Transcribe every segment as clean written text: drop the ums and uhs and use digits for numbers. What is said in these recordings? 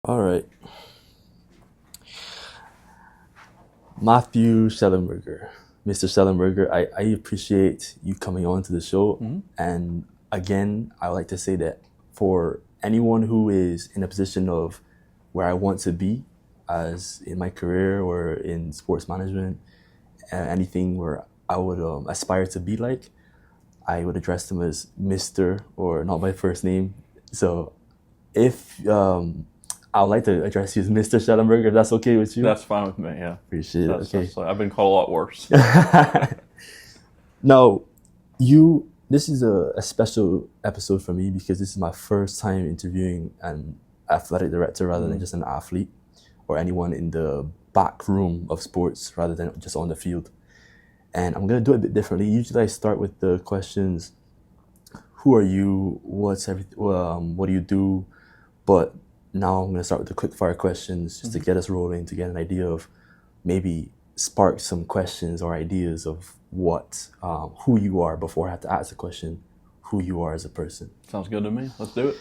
All right. Matthew Shellenberger. Mr. Shellenberger, I appreciate you coming on to the show. Mm-hmm. And again, I would like to say that for anyone who is in a position of where I want to be, as in my career or in sports management, anything where I would aspire to be like, I would address them as Mr. or not my first name. So if I would like to address you as Mr. Shellenberger, if that's okay with you. That's fine with me, yeah. Appreciate it. Okay. I've been called a lot worse. Now, this is a special episode for me because this is my first time interviewing an athletic director rather than just an athlete or anyone in the back room of sports rather than just on the field. And I'm going to do it a bit differently. Usually I start with the questions, who are you, what do you do? But now I'm going to start with the quick fire questions just to get us rolling, to get an idea of maybe spark some questions or ideas of who you are before I have to ask the question, who you are as a person. Sounds good to me. Let's do it.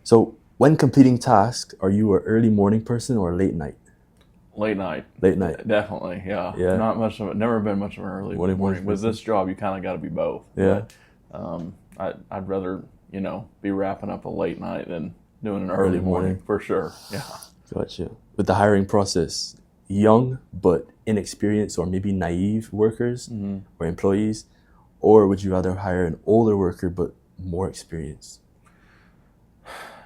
So when completing tasks, are you an early morning person or late night? Late night. Late night. Definitely, yeah. Yeah. Not much of it. Never been much of an early morning. With this job, you kind of got to be both. Yeah. But, I'd rather, be wrapping up a late night than doing an early morning for sure. Yeah. Gotcha. With the hiring process, young but inexperienced or maybe naive workers or employees, or would you rather hire an older worker but more experienced?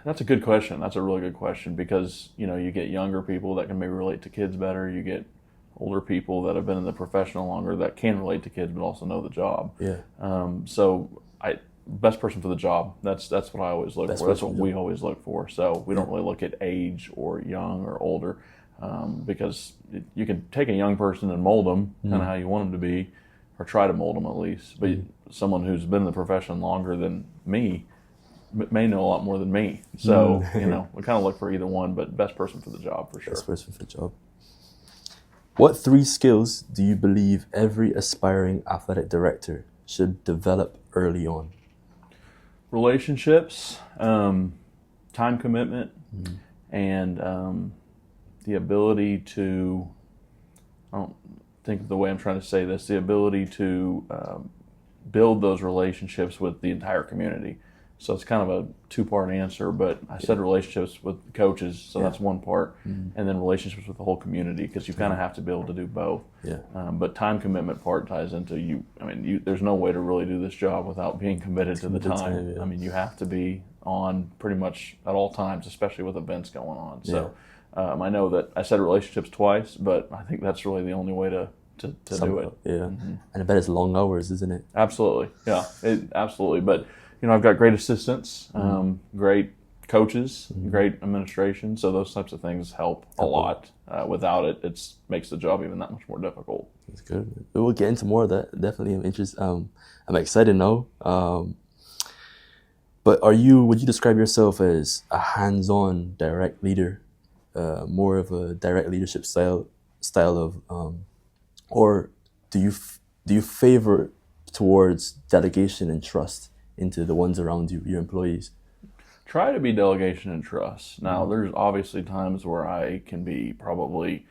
That's a good question. That's a really good question because, you get younger people that can maybe relate to kids better. You get older people that have been in the profession longer that can relate to kids but also know the job. Yeah. Best person for the job. That's what I always look for. That's what we always look for. So we don't really look at age or young or older because you can take a young person and mold them kind of how you want them to be or try to mold them at least. But someone who's been in the profession longer than me may know a lot more than me. So, we kind of look for either one, but best person for the job for sure. Best person for the job. What 3 skills do you believe every aspiring athletic director should develop early on? Relationships, time commitment, and the ability to, I don't think of the way I'm trying to say this, the ability to build those relationships with the entire community. So it's kind of a 2-part answer, but I said relationships with coaches, so that's one part, and then relationships with the whole community because you kind of have to be able to do both. Yeah. But time commitment part ties into you. There's no way to really do this job without being committed to the time. Yeah. You have to be on pretty much at all times, especially with events going on. So I know that I said relationships twice, but I think that's really the only way to do it. Yeah. And I bet it's long hours, isn't it? Absolutely. Yeah, absolutely. But I've got great assistants, great coaches, great administration. So those types of things help a lot. Without it, it makes the job even that much more difficult. That's good. We'll get into more of that. Definitely, I'm excited now. But would you describe yourself as a hands-on, direct leader, more of a direct leadership style of, or do you favor towards delegation and trust into the ones around you, your employees? Try to be delegation and trust. Now, there's obviously times where I can be probably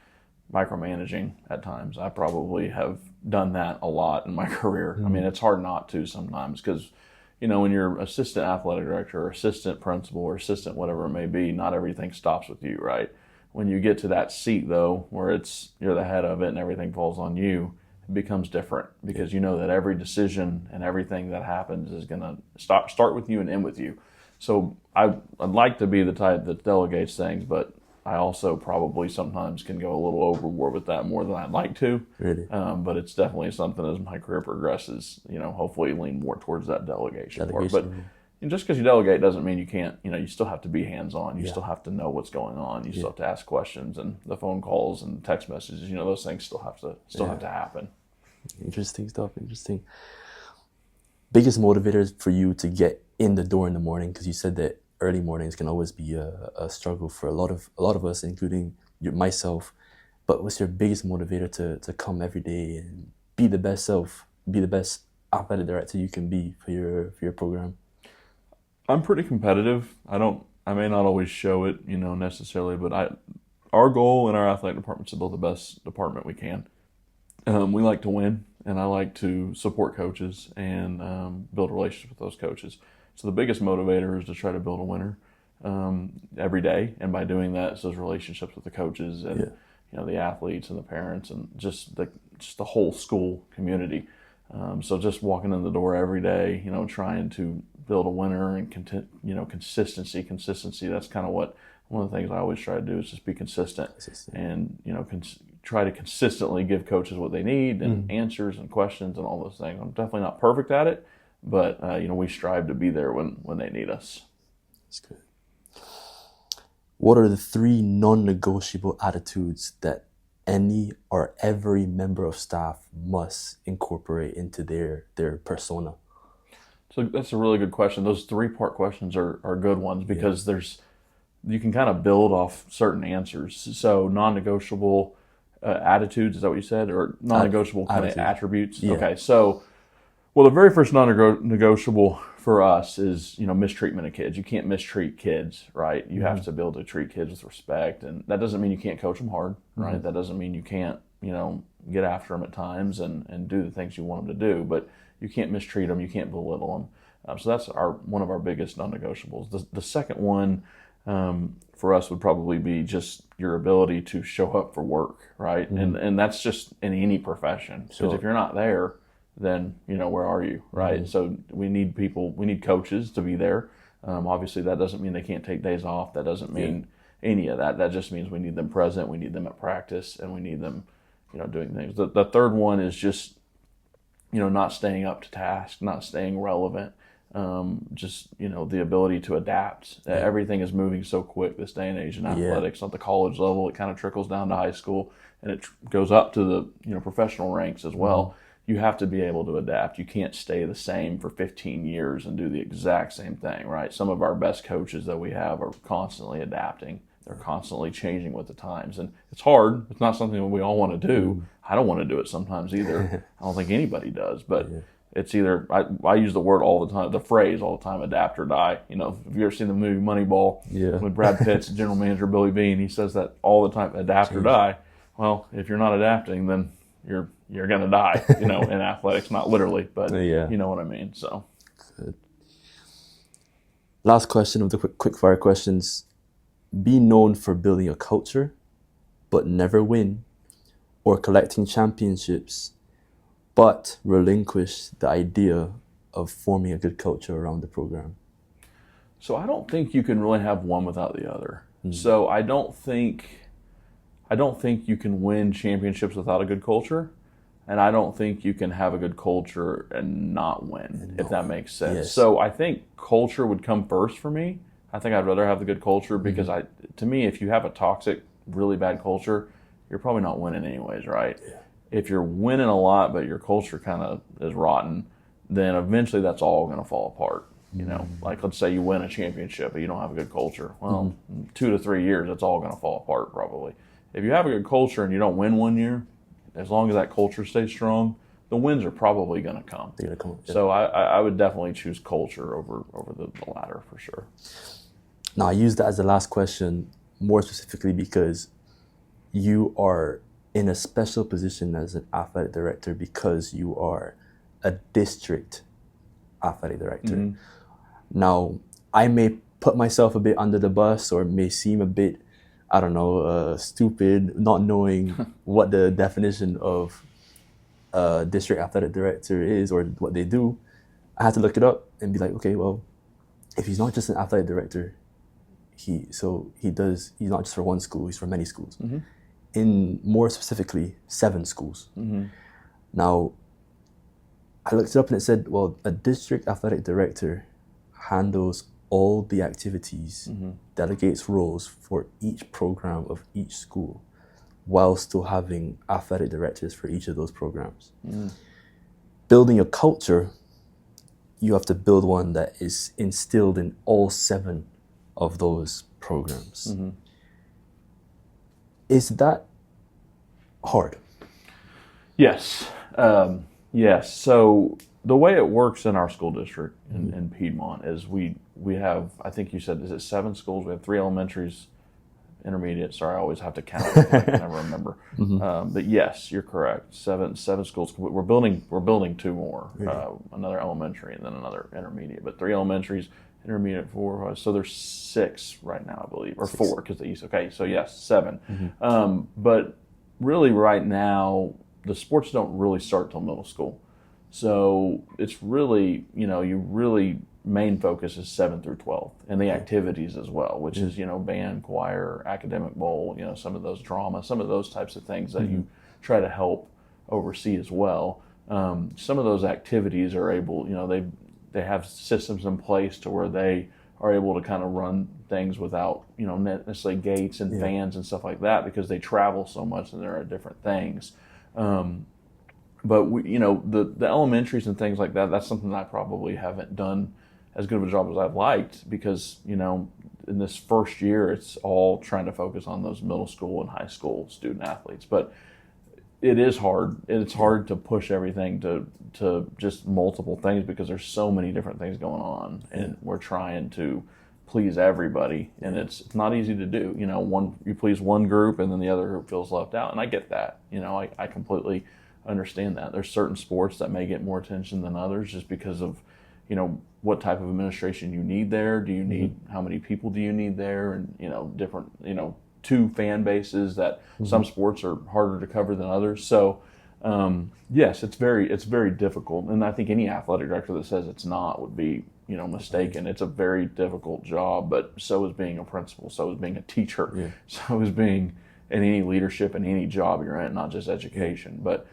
micromanaging at times. I probably have done that a lot in my career. It's hard not to sometimes because, when you're assistant athletic director or assistant principal or assistant whatever it may be, not everything stops with you, right? When you get to that seat, though, where you're the head of it and everything falls on you, it becomes different because you know that every decision and everything that happens is going to start with you and end with you. So I'd like to be the type that delegates things, but I also probably sometimes can go a little overboard with that more than I'd like to. Really? But it's definitely something as my career progresses, hopefully lean more towards that delegation part. But just because you delegate doesn't mean you can't, you still have to be hands-on. You still have to know what's going on. You still have to ask questions, and the phone calls and text messages, those things still have to happen. Interesting stuff. Interesting. Biggest motivators for you to get in the door in the morning, because you said that early mornings can always be a struggle for a lot of us, including myself. But what's your biggest motivator to come every day and be the best self, be the best athletic director you can be for your program? I'm pretty competitive. I don't I may not always show it, necessarily, but our goal in our athletic department is to build the best department we can. We like to win, and I like to support coaches and build relationships with those coaches. So the biggest motivator is to try to build a winner every day, and by doing that, it's those relationships with the coaches and the athletes and the parents and just the whole school community. So just walking in the door every day, trying to build a winner and consistency. That's kind of what one of the things I always try to do is just be consistent. And try to consistently give coaches what they need and answers and questions and all those things. I'm definitely not perfect at it, but we strive to be there when they need us. That's good. What are the 3 non-negotiable attitudes that any or every member of staff must incorporate into their persona? So that's a really good question. Those 3-part questions are good ones because you can kind of build off certain answers. So non-negotiable attitudes, is that what you said? Or non-negotiable kind of attributes? Yeah. Okay, so, well, the very first non-negotiable for us is, mistreatment of kids. You can't mistreat kids, right? You have to be able to treat kids with respect, and that doesn't mean you can't coach them hard, right? That doesn't mean you can't, get after them at times and do the things you want them to do, but you can't mistreat them, you can't belittle them. So that's one of our biggest non-negotiables. The second one for us would probably be just your ability to show up for work, right? And that's just in any profession. Because if you're not there, then, where are you, right? So we need coaches to be there. Obviously, that doesn't mean they can't take days off. That doesn't mean any of that. That just means we need them present. We need them at practice, and we need them, doing things. The third one is just, not staying up to task, not staying relevant. Just, the ability to adapt. Everything is moving so quick this day and age in athletics. At the college level, it kind of trickles down to high school, and it goes up to the, professional ranks as well. You have to be able to adapt. You can't stay the same for 15 years and do the exact same thing, right? Some of our best coaches that we have are constantly adapting. They're constantly changing with the times. And it's hard. It's not something that we all want to do. I don't want to do it sometimes either. I don't think anybody does. But it's either, I use the word all the time, the phrase all the time, adapt or die. Have you ever seen the movie Moneyball? With Brad Pitt's general manager, Billy Beane, he says that all the time, adapt or die. Well, if you're not adapting, then you're going to die, in athletics, not literally, but you know what I mean. So, good. Last question of the quick fire questions. Be known for building a culture, but never win, or collecting championships, but relinquish the idea of forming a good culture around the program. So I don't think you can really have one without the other. So I don't think you can win championships without a good culture, and I don't think you can have a good culture and not win, if that makes sense. Yes. So I think culture would come first for me. I think I'd rather have the good culture because to me, if you have a toxic, really bad culture, you're probably not winning anyways, right? Yeah. If you're winning a lot, but your culture kind of is rotten, then eventually that's all going to fall apart. Like let's say you win a championship, but you don't have a good culture. Well, 2 to 3 years, it's all going to fall apart probably. If you have a good culture and you don't win one year, as long as that culture stays strong, the wins are probably going to come. They're going to come. Yeah. So I would definitely choose culture over the latter for sure. Now, I use that as the last question more specifically because you are in a special position as an athletic director because you are a district athletic director. Now, I may put myself a bit under the bus or may seem a bit, stupid, not knowing what the definition of a district athletic director is or what they do. I had to look it up and be like, okay, well, if he's not just an athletic director, he's not just for one school, he's for many schools. In more specifically, 7 schools. Now, I looked it up and it said, well, a district athletic director handles all the activities, delegates roles for each program of each school, while still having athletic directors for each of those programs. Building a culture, you have to build one that is instilled in all 7 of those programs. Is that hard? Yes. Yes. So the way it works in our school district in Piedmont is we have, I think you said, is it 7 schools? We have 3 elementaries, intermediate. Sorry, I always have to count. I can never remember. But yes, you're correct. Seven schools. We're building 2 more. Another elementary and then another intermediate. But 3 elementaries, intermediate 4. So there's 6 right now, I believe, or 4 because they used. Okay, so yes, 7. But really, right now, the sports don't really start till middle school. So it's really, main focus is 7 through 12 and the activities as well, which is, band, choir, academic bowl, some of those drama, some of those types of things that you try to help oversee as well. Some of those activities are able, they have systems in place to where they are able to kind of run things without, not necessarily gates and fans and stuff like that because they travel so much and there are different things. But the elementaries and things like that, that's something that I probably haven't done as good of a job as I've liked because, in this first year, it's all trying to focus on those middle school and high school student athletes. But it is hard. It's hard to push everything to just multiple things because there's so many different things going on and we're trying to please everybody and it's not easy to do. You please one group and then the other group feels left out. And I get that. I completely understand that. There's certain sports that may get more attention than others just because of, what type of administration you need there. Do you need, how many people do you need there? And, different, 2 fan bases that some sports are harder to cover than others. So, yes, it's very difficult. And I think any athletic director that says it's not would be, mistaken. It's a very difficult job, but so is being a principal, so is being a teacher, so is being in any leadership in any job you're in, not just education. But,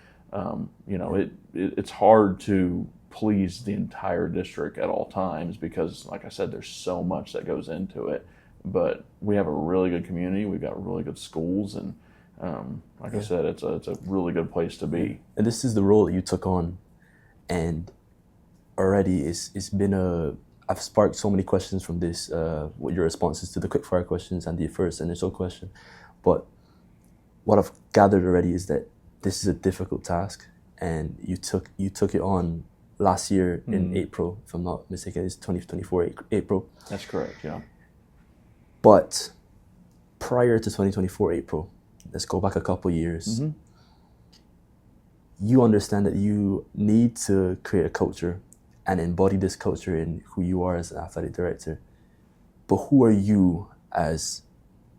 it's hard to please the entire district at all times because, like I said, there's so much that goes into it. But we have a really good community. We've got really good schools, and I said, it's a really good place to be. And this is the role that you took on, and already it's been I've sparked so many questions from this. What your responses to the quickfire questions and the first initial question, but what I've gathered already is that this is a difficult task, and you took it on last year in April, if I'm not mistaken. It's 2024 April. That's correct, yeah. But prior to 2024 April, let's go back a couple years, you understand that you need to create a culture and embody this culture in who you are as an athletic director. But who are you as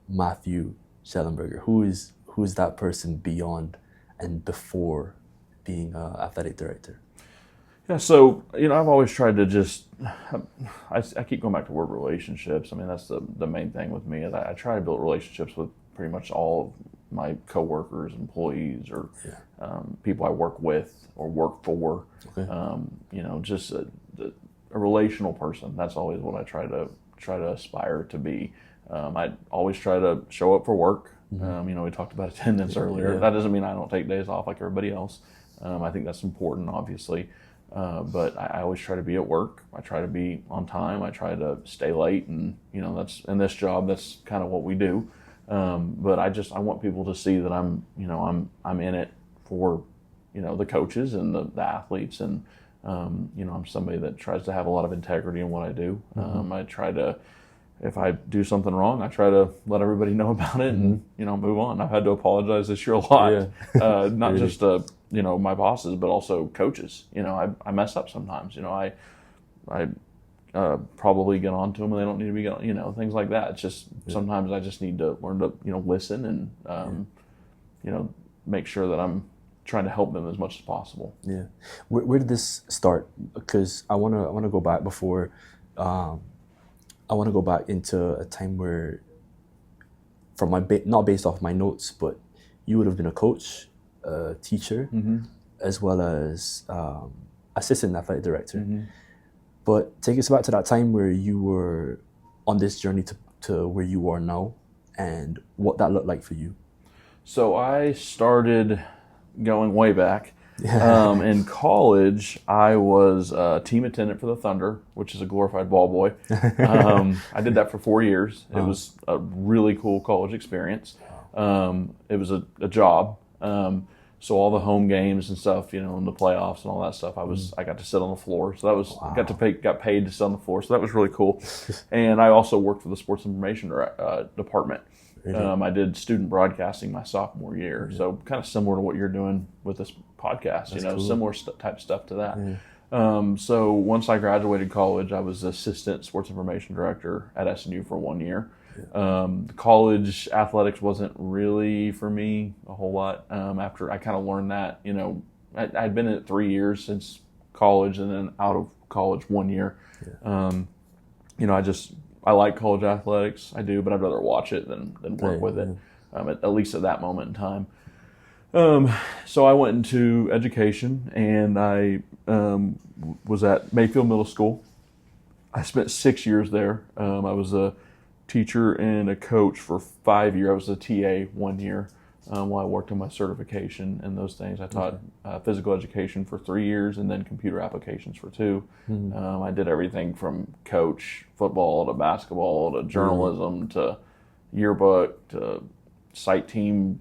Matthew Shellenberger? Who is that person beyond and before being an athletic director? Yeah, so, I've always tried to just, I keep going back to word relationships. I mean, that's the main thing with me is I try to build relationships with pretty much all of my coworkers, employees, or people I work with or work for. Okay. Just a relational person. That's always what I try to aspire to be. I always try to show up for work. We talked about attendance earlier. That doesn't mean I don't take days off like everybody else. I think that's important, obviously. But I always try to be at work. I try to be on time. I try to stay late, and that's in this job. That's kind of what we do. But I want people to see that I'm in it for the coaches and the athletes, and I'm somebody that tries to have a lot of integrity in what I do. I try to, if I do something wrong, I try to let everybody know about it and move on. I've had to apologize this year a lot, not just my bosses, but also coaches. I mess up sometimes. I probably get on to them and they don't need to be getting, things like that. It's just sometimes I just need to learn to listen and make sure that I'm trying to help them as much as possible. Yeah. Where did this start? Because I wanna go back before. I want to go back into a time where, from not based off my notes, but you would have been a coach, a teacher, as well as assistant athletic director. But take us back to that time where you were on this journey to where you are now, and what that looked like for you. So I started going way back. In college, I was a team attendant for the Thunder, which is a glorified ball boy. I did that for 4 years. It was a really cool college experience. It was a job. So all the home games and stuff, and the playoffs and all that stuff, I got to sit on the floor. So that was got paid to sit on the floor. So that was really cool. And I also worked for the sports information department. I did student broadcasting my sophomore year. So kind of similar to what you're doing with this podcast, cool. Similar type stuff to that. So once I graduated college, I was assistant sports information director at SNU for 1 year. College athletics wasn't really for me a whole lot. After I kind of learned that, I'd been in it 3 years since college, and then out of college 1 year. I like college athletics. I do, but I'd rather watch it than work with it, at least at that moment in time. So I went into education, and I was at Mayfield Middle School. I spent 6 years there. I was a teacher and a coach for 5 years. I was a TA 1 year while I worked on my certification and those things. I taught physical education for 3 years, and then computer applications for 2. I did everything from coach football to basketball to journalism to yearbook to site team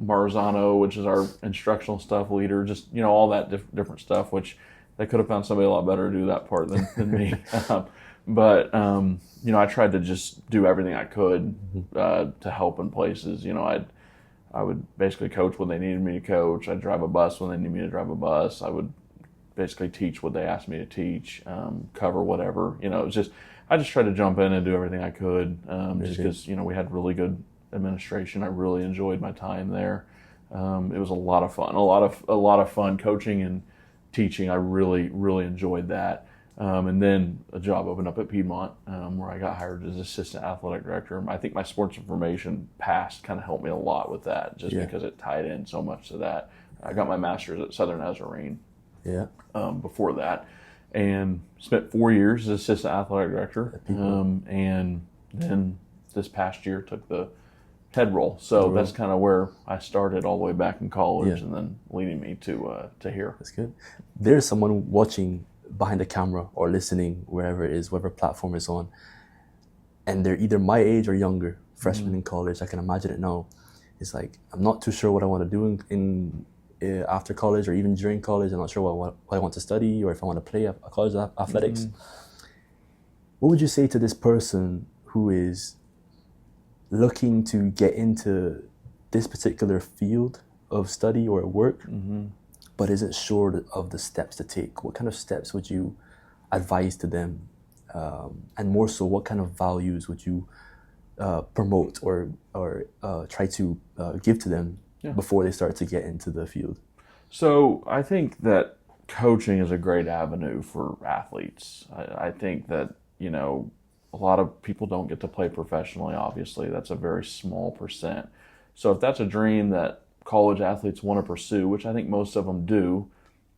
Marzano, which is our instructional stuff leader, just all that different stuff, which they could have found somebody a lot better to do that part than me. But I tried to just do everything I could to help in places. I would basically coach when they needed me to coach. I'd drive a bus when they needed me to drive a bus. I would basically teach what they asked me to teach, cover whatever. I just tried to jump in and do everything I could, just because we had really good administration. I really enjoyed my time there. It was a lot of fun, a lot of fun coaching and teaching. I really, really enjoyed that. And then a job opened up at Piedmont, where I got hired as assistant athletic director. I think my sports information past kind of helped me a lot with that, just because it tied in so much to that. I got my master's at Southern Nazarene before that, and spent 4 years as assistant athletic director. And then this past year took the head role. So that's kind of where I started all the way back in college, and then leading me to here. That's good. There's someone watching behind the camera or listening, wherever it is, whatever platform it's on, and they're either my age or younger, freshmen in college. I can imagine it now. It's like, I'm not too sure what I want to do in after college, or even during college. I'm not sure what I want to study, or if I want to play college athletics. What would you say to this person who is looking to get into this particular field of study or work, but isn't sure of the steps to take? What kind of steps would you advise to them? And more so, what kind of values would you promote or try to give to them before they start to get into the field? So I think that coaching is a great avenue for athletes. I think that, a lot of people don't get to play professionally, obviously. That's a very small percent. So if that's a dream that college athletes want to pursue, which I think most of them do,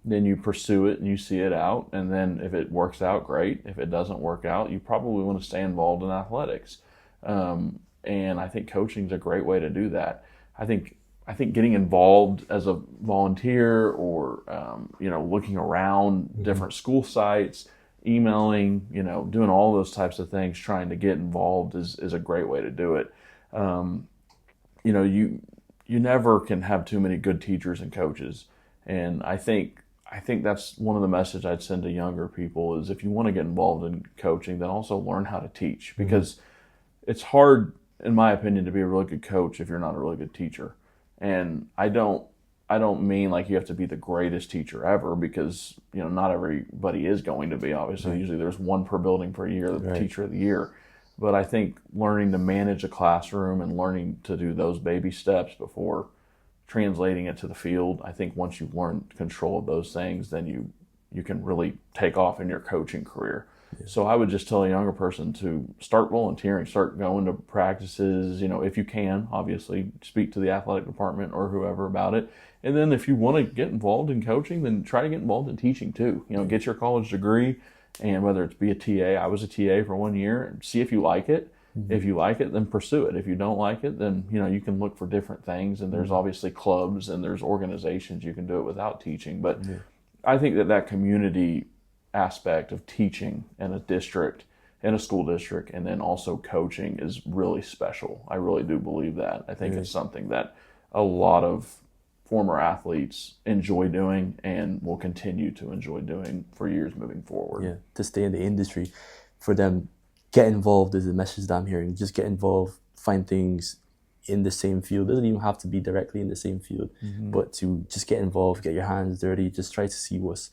then you pursue it and you see it out. And then if it works out, great. If it doesn't work out, you probably want to stay involved in athletics. And I think coaching is a great way to do that. I think getting involved as a volunteer, or looking around different school sites, emailing, doing all those types of things, trying to get involved is a great way to do it. You never can have too many good teachers and coaches. And I think that's one of the messages I'd send to younger people is, if you want to get involved in coaching, then also learn how to teach, because it's hard, in my opinion, to be a really good coach if you're not a really good teacher. And I don't mean like you have to be the greatest teacher ever, because not everybody is going to be. Obviously, usually there's one per building per year, the teacher of the year. But I think learning to manage a classroom and learning to do those baby steps before translating it to the field, I think once you learn control of those things, then you can really take off in your coaching career. So I would just tell a younger person to start volunteering, start going to practices, if you can, obviously speak to the athletic department or whoever about it. And then if you want to get involved in coaching, then try to get involved in teaching too. Get your college degree, and whether it's be a TA, I was a TA for 1 year, and see if you like it. If you like it, then pursue it. If you don't like it, then, you can look for different things. And there's obviously clubs and there's organizations you can do it without teaching. But I think that community aspect of teaching in a district, in a school district, and then also coaching is really special. I really do believe that. I think it's something that a lot of former athletes enjoy doing and will continue to enjoy doing for years moving forward. Yeah, to stay in the industry, for them, get involved is the message that I'm hearing. Just get involved, find things in the same field. It doesn't even have to be directly in the same field, but to just get involved, get your hands dirty, just try to see what's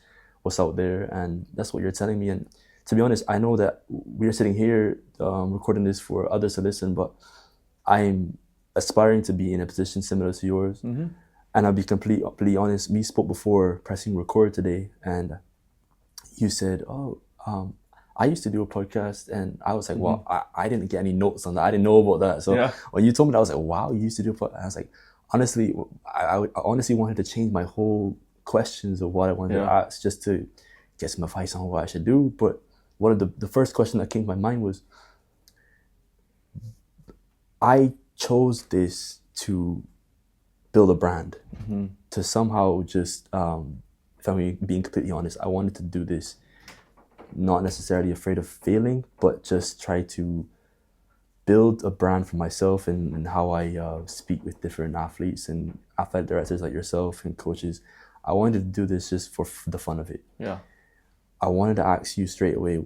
out there. And that's what you're telling me. And to be honest, I know that we're sitting here recording this for others to listen, but I'm aspiring to be in a position similar to yours. And I'll be completely honest, we spoke before pressing record today, and you said, I used to do a podcast, and I was like, well, I didn't get any notes on that. I didn't know about that. So when you told me that, I was like, wow, you used to do a podcast. I was like, honestly, I honestly wanted to change my whole questions of what I wanted to ask, just to get some advice on what I should do. But one of the first question that came to my mind was, I chose this to build a brand, to somehow just, if I'm being completely honest, I wanted to do this not necessarily afraid of failing, but just try to build a brand for myself and how I speak with different athletes and athletic directors like yourself and coaches. I wanted to do this just for the fun of it. Yeah. I wanted to ask you straight away,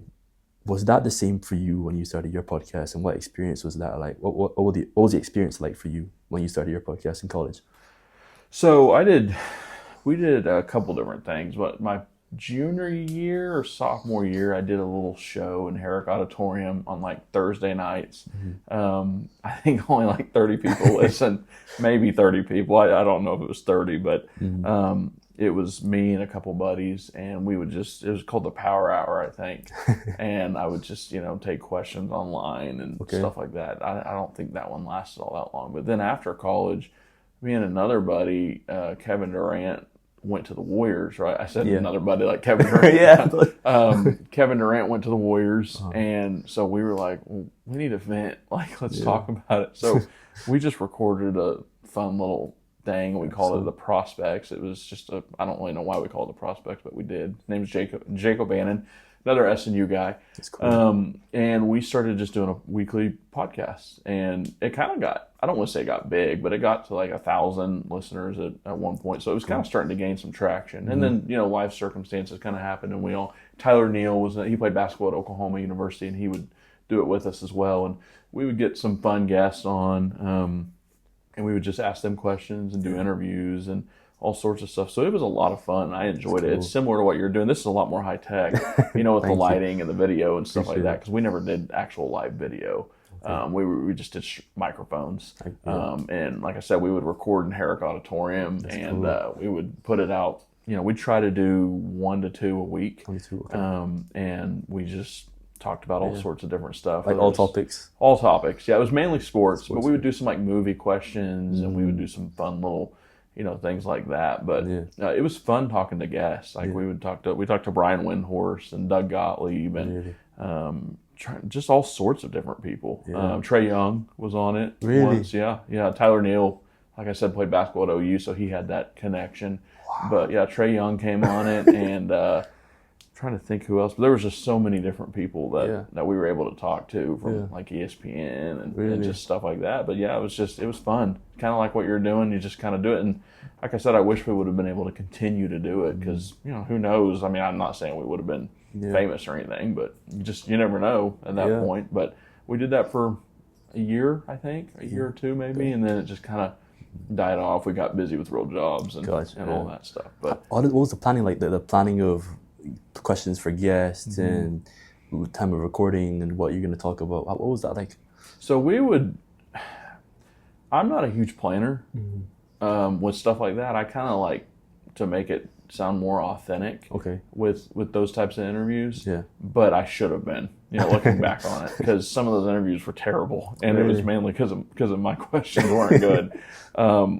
was that the same for you when you started your podcast, and what experience was that like? What was the experience like for you when you started your podcast in college? So we did a couple different things, but my junior year or sophomore year, I did a little show in Herrick Auditorium on like Thursday nights. I think only like 30 people listened, maybe 30 people. I don't know if it was 30, but it was me and a couple buddies, and we would it was called the Power Hour, I think. And I would just, take questions online and stuff like that. I don't think that one lasted all that long. But then after college, me and another buddy, Kevin Durant, went to the Warriors, right? I said another buddy like Kevin Durant. Kevin Durant went to the Warriors, and so we were like, well, we need to vent. Like, let's talk about it. So we just recorded a fun little thing. We called it the Prospects. It was just I don't really know why we called it the Prospects, but we did. His name is Jacob Bannon, another SNU guy. That's cool. And we started just doing a weekly podcast, and it kind of got, I don't want to say it got big, but it got to like 1,000 listeners at one point. So it was kind of starting to gain some traction. And then, life circumstances kind of happened, and Tyler Neal he played basketball at Oklahoma University, and he would do it with us as well. And we would get some fun guests on, and we would just ask them questions and do interviews and all sorts of stuff. So it was a lot of fun. I enjoyed it. It's similar to what you're doing. This is a lot more high tech, with the lighting and the video and stuff like that, because we never did actual live video. We just did microphones. And like I said, we would record in Herrick Auditorium, and we would put it out. We'd try to do 1 to 2 a week. And we just talked about all sorts of different stuff. Like all topics? All topics. Yeah, it was mainly sports, but we would do some like movie questions, and we would do some fun little, things like that. But it was fun talking to guests. Like we talked to Brian Windhorst and Doug Gottlieb and just all sorts of different people. Trae Young was on it once. Yeah. Tyler Neal, like I said, played basketball at OU, so he had that connection. Wow. But yeah, Trae Young came on it, and trying to think who else, but there was just so many different people that we were able to talk to from like ESPN and just stuff like that. But yeah, it was fun. Kind of like what you're doing. You just kind of do it. And like I said, I wish we would have been able to continue to do it, because, who knows? I mean, I'm not saying we would have been famous or anything, but you never know at that point. But we did that for a year, I think, a year or two maybe. And then it just kind of died off. We got busy with real jobs and all that stuff. But what was the planning like? The planning of questions for guests and time of recording and what you're going to talk about. What was that like? So I'm not a huge planner with stuff like that. I kind of like to make it sound more authentic with those types of interviews. But I should have been, looking back on it, because some of those interviews were terrible, and it was mainly because of my questions weren't good.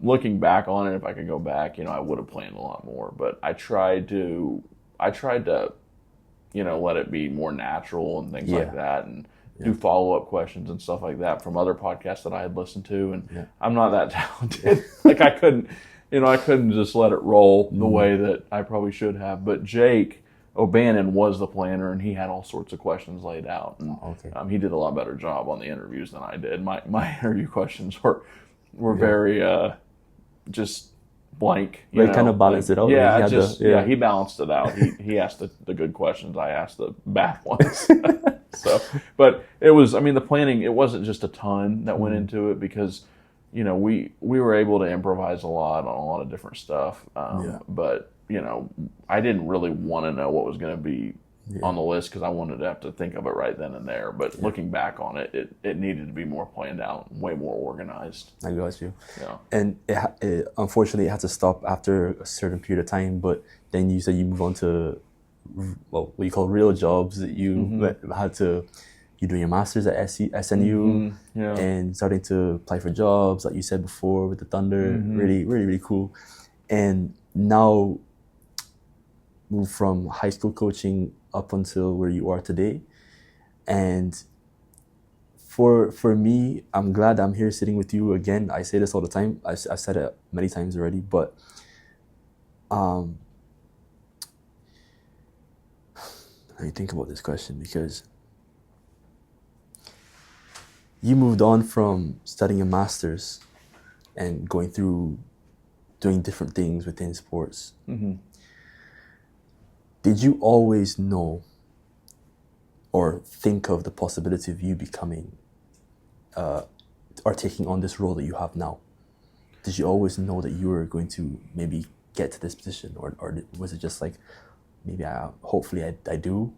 Looking back on it, if I could go back, I would have planned a lot more. But I tried to let it be more natural and things like that, and do follow-up questions and stuff like that from other podcasts that I had listened to. And I'm not that talented. Like I couldn't just let it roll the way that I probably should have. But Jake O'Bannon was the planner, and he had all sorts of questions laid out. And he did a lot better job on the interviews than I did. My interview questions were very just blank. But kind of balanced it out. Yeah, like he balanced it out. He asked the good questions. I asked the bad ones. So, but it was, I mean, the planning, it wasn't just a ton that went into it because, you know, we were able to improvise a lot on a lot of different stuff. But, you know, I didn't really want to know what was going to be on the list because I wanted to have to think of it right then and there. But looking back on it, it needed to be more planned out, way more organized. I got you. Yeah. And it unfortunately, it had to stop after a certain period of time. But then you said you moved on to what you call real jobs. That you had to, you doing your master's at SNU and starting to apply for jobs, like you said before with the Thunder. Really, really, really cool. And now move from high school coaching up until where you are today. And for me, I'm glad I'm here sitting with you again. I say this all the time. I've said it many times already, but let me think about this question, because you moved on from studying a master's and going through doing different things within sports. Did you always know or think of the possibility of you becoming or taking on this role that you have now? Did you always know that you were going to maybe get to this position, or was it just like, maybe hopefully I do?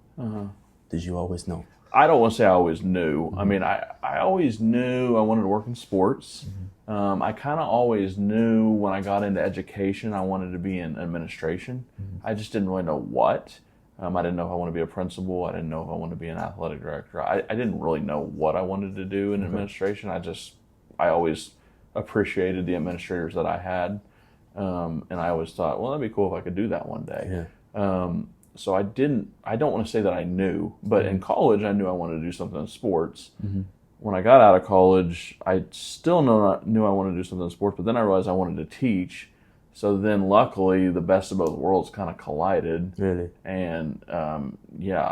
Did you always know? I don't want to say I always knew. I mean, I always knew I wanted to work in sports. I kind of always knew when I got into education I wanted to be in administration. I just didn't really know what. I didn't know if I wanted to be a principal. I didn't know if I wanted to be an athletic director. I didn't really know what I wanted to do in administration. I always appreciated the administrators that I had. And I always thought, well, that'd be cool if I could do that one day. So I don't want to say that I knew, but in college I knew I wanted to do something in sports. When I got out of college, I still knew I wanted to do something in sports, but then I realized I wanted to teach. So then luckily the best of both worlds kind of collided. Really? And I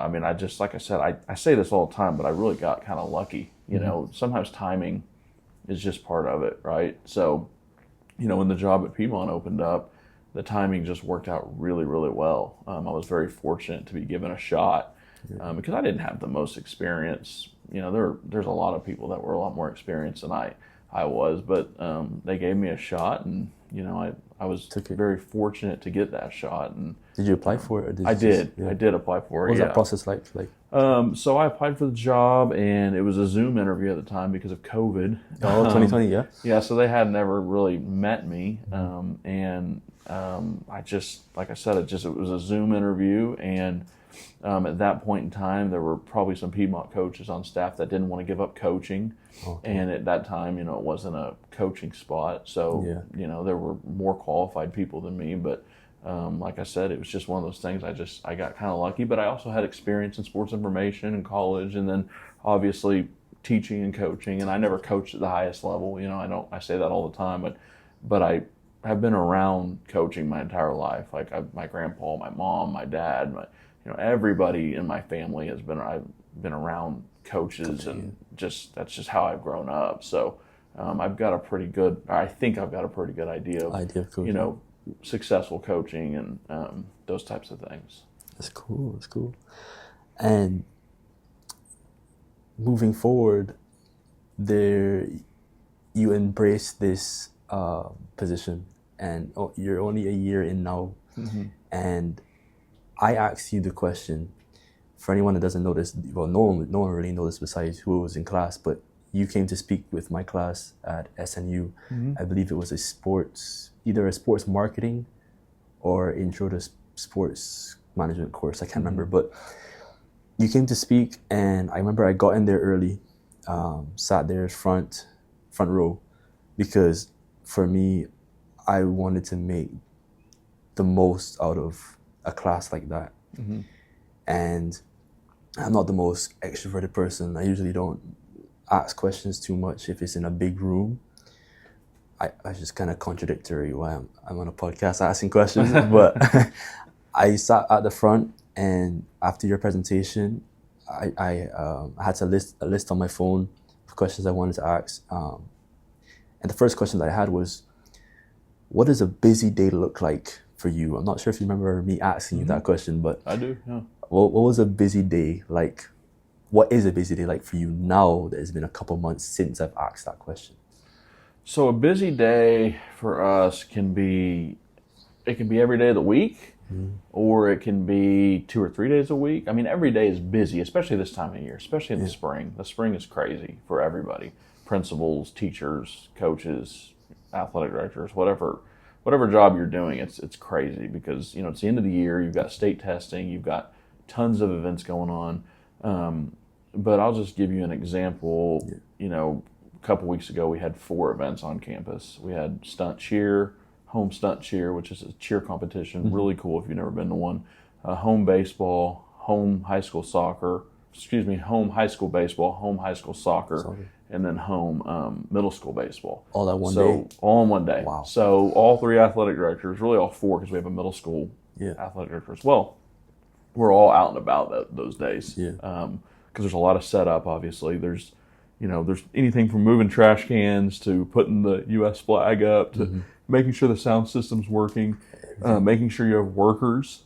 mean, I just, like I said, I say this all the time, but I really got kind of lucky. You know, sometimes timing is just part of it, right? So, you know, when the job at Piedmont opened up, the timing just worked out really, really well. I was very fortunate to be given a shot because I didn't have the most experience. You know, there's a lot of people that were a lot more experienced than I was, but they gave me a shot, and you know, I was very fortunate to get that shot. And did you apply for it? Or I did apply for it. What was that process like? So I applied for the job, and it was a Zoom interview at the time because of COVID. 2020, yeah. Yeah, so they had never really met me, I just, like I said, it was a Zoom interview, and at that point in time, there were probably some Piedmont coaches on staff that didn't want to give up coaching, and at that time, you know, it wasn't a coaching spot, so you know, there were more qualified people than me, but like I said, it was just one of those things. I got kind of lucky, but I also had experience in sports information in college, and then obviously teaching and coaching, and I never coached at the highest level. You know, I say that all the time, but I've been around coaching my entire life. Like my grandpa, my mom, my dad, everybody in my family I've been around coaches, and that's just how I've grown up. So I've got a pretty good, I think I've got a pretty good idea of coaching. You know, successful coaching and those types of things. That's cool. And moving forward, you embrace this position, and you're only a year in now. And I asked you the question, for anyone that doesn't know this, well, no one really knows this besides who was in class, but you came to speak with my class at SNU. I believe it was either a sports marketing or intro to sports management course. I can't remember, but you came to speak, and I remember I got in there early, sat there front row, because for me, I wanted to make the most out of a class like that. And I'm not the most extroverted person. I usually don't ask questions too much if it's in a big room. I just kind of contradictory why I'm on a podcast asking questions, but I sat at the front, and after your presentation, I had a list on my phone of questions I wanted to ask. And the first question that I had was, what does a busy day look like for you? I'm not sure if you remember me asking you that question, but I do, yeah. what was a busy day like? What is a busy day like for you now that it's been a couple months since I've asked that question? So a busy day for us can be every day of the week, or it can be 2 or 3 days a week. I mean, every day is busy, especially this time of year, especially in the spring. The spring is crazy for everybody. Principals, teachers, coaches, athletic directors, whatever job you're doing, it's crazy because, it's the end of the year. You've got state testing. You've got tons of events going on. But I'll just give you an example. A couple weeks ago, we had 4 events on campus. We had stunt cheer, home stunt cheer, which is a cheer competition, really cool if you've never been to one. Home baseball, home high school baseball, home high school soccer, and then home middle school baseball. All that one day? All in one day. Wow. So all 3 athletic directors, really all 4 because we have a middle school athletic director as well, we're all out and about those days. Yeah. Because there's a lot of setup, obviously. There's anything from moving trash cans to putting the U.S. flag up to making sure the sound system's working, making sure you have workers.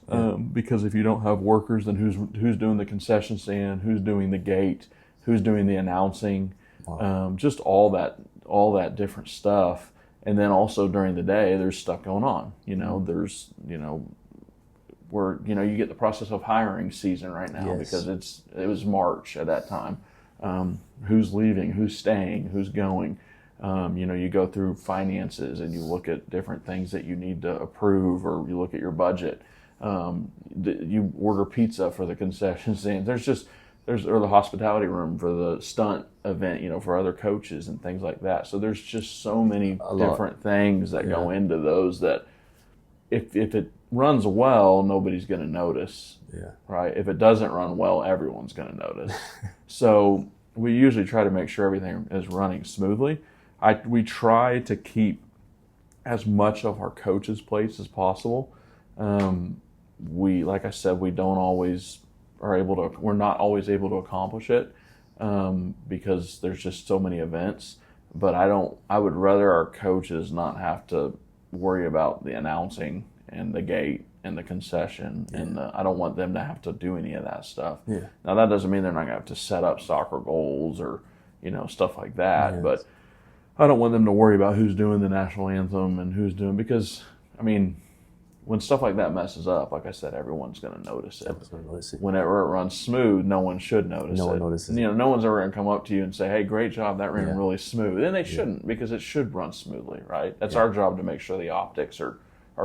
Because if you don't have workers, then who's doing the concession stand, who's doing the gate, who's doing the announcing, just all that different stuff. And then also during the day, there's stuff going on. There's you get the process of hiring season right now because it was March at that time. Who's leaving, who's staying, who's going. You go through finances and you look at different things that you need to approve, or you look at your budget. You order pizza for the concession stand. Or the hospitality room for the stunt event, for other coaches and things like that. So there's just so many different things that go into those that if it runs well, nobody's going to notice. Yeah. Right? If it doesn't run well, everyone's going to notice. So we usually try to make sure everything is running smoothly. We try to keep as much of our coaches' plates as possible. Like I said, we're not always able to accomplish it because there's just so many events. But I would rather our coaches not have to worry about the announcing and the gate and the concession, and I don't want them to have to do any of that stuff. Yeah. Now that doesn't mean they're not going to have to set up soccer goals or stuff like that, but I don't want them to worry about who's doing the national anthem and who's doing, because when stuff like that messes up, like I said, everyone's going to notice it. Whenever it runs smooth, no one should notice it. No one notices. No one's ever going to come up to you and say, "Hey, great job, that ran really smooth." And they shouldn't, because it should run smoothly, right? That's our job to make sure the optics are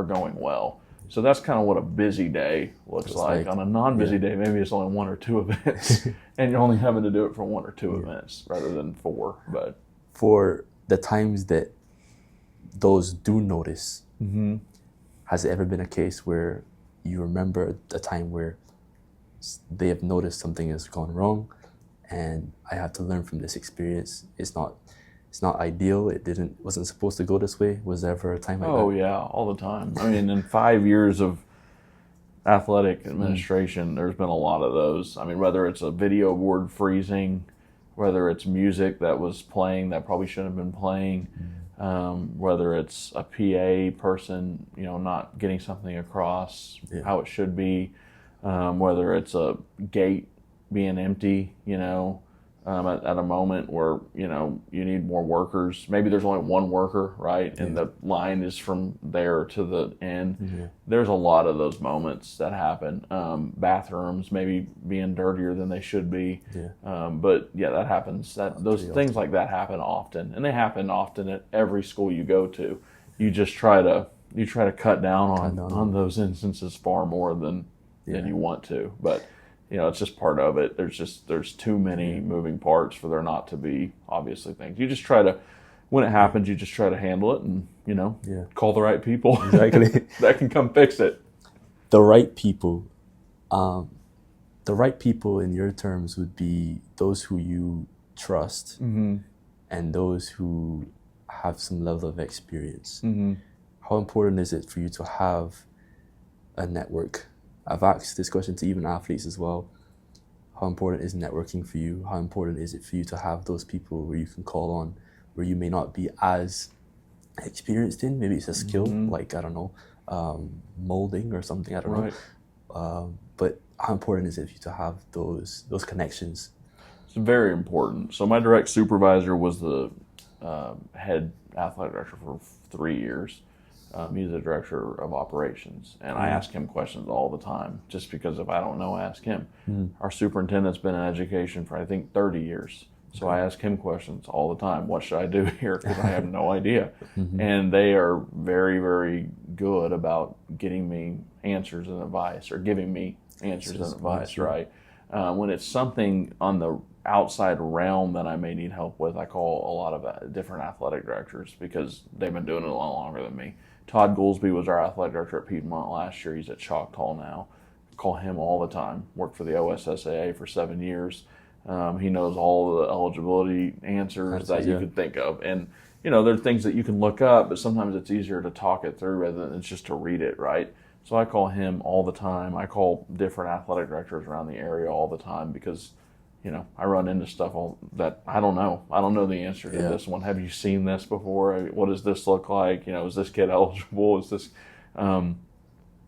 going well. So that's kind of what a busy day looks like. On a non-busy day, maybe it's only 1 or 2 events, and you're only having to do it for 1 or 2 events rather than 4. But for the times that those do notice, has it ever been a case where you remember a time where they have noticed something has gone wrong, and I had to learn from this experience? It's not ideal. Wasn't supposed to go this way. Was there ever a time like that? Oh yeah, all the time. I mean, in 5 years of athletic administration, there's been a lot of those. I mean, whether it's a video board freezing, whether it's music that was playing that probably shouldn't have been playing, whether it's a PA person, not getting something across how it should be, whether it's a gate being empty, at a moment where, you need more workers. Maybe there's only 1 worker, right? And the line is from there to the end. There's a lot of those moments that happen. Bathrooms maybe being dirtier than they should be. But that happens. Those things like that happen often. And they happen often at every school you go to. You just try to cut down on those instances far more than you want to. But it's just part of it. There's too many moving parts for there not to be obviously things. You just try to, when it happens, you just try to handle it and, call the right people. Exactly. that can come fix it. The right people. The right people in your terms would be those who you trust and those who have some level of experience. How important is it for you to have a network? I've asked this question to even athletes as well. How important is networking for you? How important is it for you to have those people where you can call on, where you may not be as experienced in. Maybe it's a skill, like, I don't know, molding or something, I don't Right. know. But how important is it for you to have those connections? It's very important. So my direct supervisor was the head athletic director for 3 years. He's the director of operations, and I ask him questions all the time. Just because if I don't know, I ask him. Our superintendent's been in education for I think 30 years, so I ask him questions all the time. What should I do here? Because I have no idea. And they are very, very good about getting me answers and advice, or giving me answers and advice. Right? When it's something on the outside realm that I may need help with, I call a lot of different athletic directors because they've been doing it a lot longer than me. Todd Goolsby was our athletic director at Piedmont last year. He's at Choctaw now. Call him all the time. Worked for the OSSAA for 7 years. He knows all the eligibility answers that you could think of. And, you know, there are things that you can look up, but sometimes it's easier to talk it through rather than just to read it, right? So I call him all the time. I call different athletic directors around the area all the time because, you know, I run into stuff that I don't know. I don't know the answer to this one. Have you seen this before? What does this look like? You know, is this kid eligible? Is this? I'm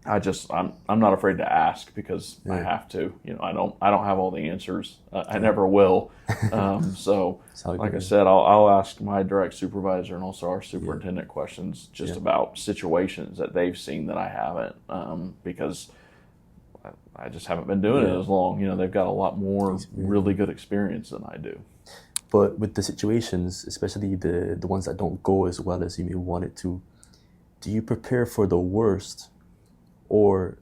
not afraid to ask because I have to. You know, I don't have all the answers. I never will. So, like I said, I'll ask my direct supervisor and also our superintendent questions just about situations that they've seen that I haven't, because I just haven't been doing it as long. You know, they've got a lot more really good experience than I do. But with the situations, especially the ones that don't go as well as you may want it to, do you prepare for the worst, or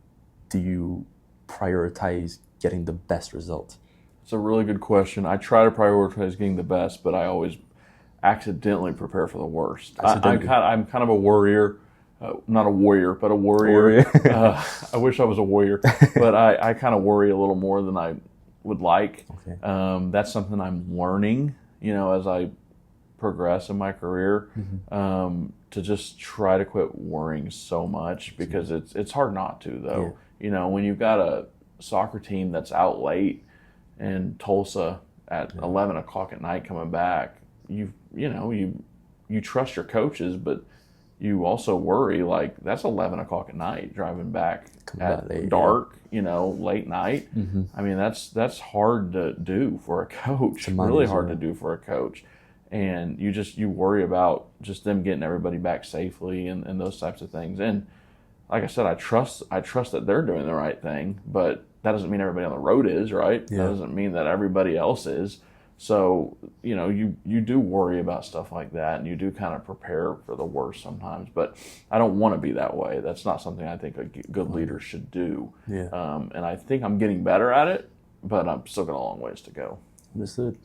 do you prioritize getting the best result? It's a really good question. I try to prioritize getting the best, but I always accidentally prepare for the worst. I'm kind of a worrier. Not a warrior, but a warrior. I wish I was a warrior, but I kind of worry a little more than I would like. Okay. That's something I'm learning, you know, as I progress in my career, to just try to quit worrying so much, because it's hard not to, though. You know, when you've got a soccer team that's out late in Tulsa at 11 o'clock at night coming back, you trust your coaches, but you also worry, like, that's 11 o'clock at night driving back at late, dark, you know, late night. I mean, that's hard to do for a coach, really hard to do for a coach. And you worry about just them getting everybody back safely and those types of things. And like I said, I trust that they're doing the right thing, but that doesn't mean everybody on the road is, right? That doesn't mean that everybody else is. So, you know, you do worry about stuff like that, and you do kind of prepare for the worst sometimes. But I don't want to be that way. That's not something I think a good leader should do. And I think I'm getting better at it, but I'm still got a long ways to go. Understood.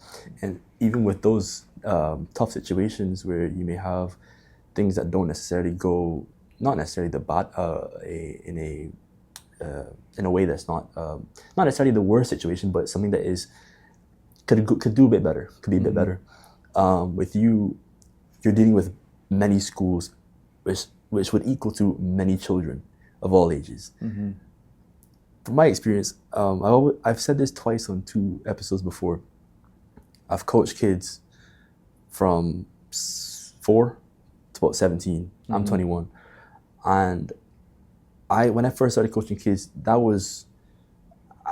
And even with those tough situations where you may have things that don't necessarily go, not necessarily the bad, in a way that's not necessarily the worst situation, but something that is could do a bit better, could be a bit better. With you're dealing with many schools, which would equal to many children of all ages. From my experience, I've said this twice on 2 episodes before. I've coached kids from 4 to about 17. I'm 21, and when I first started coaching kids,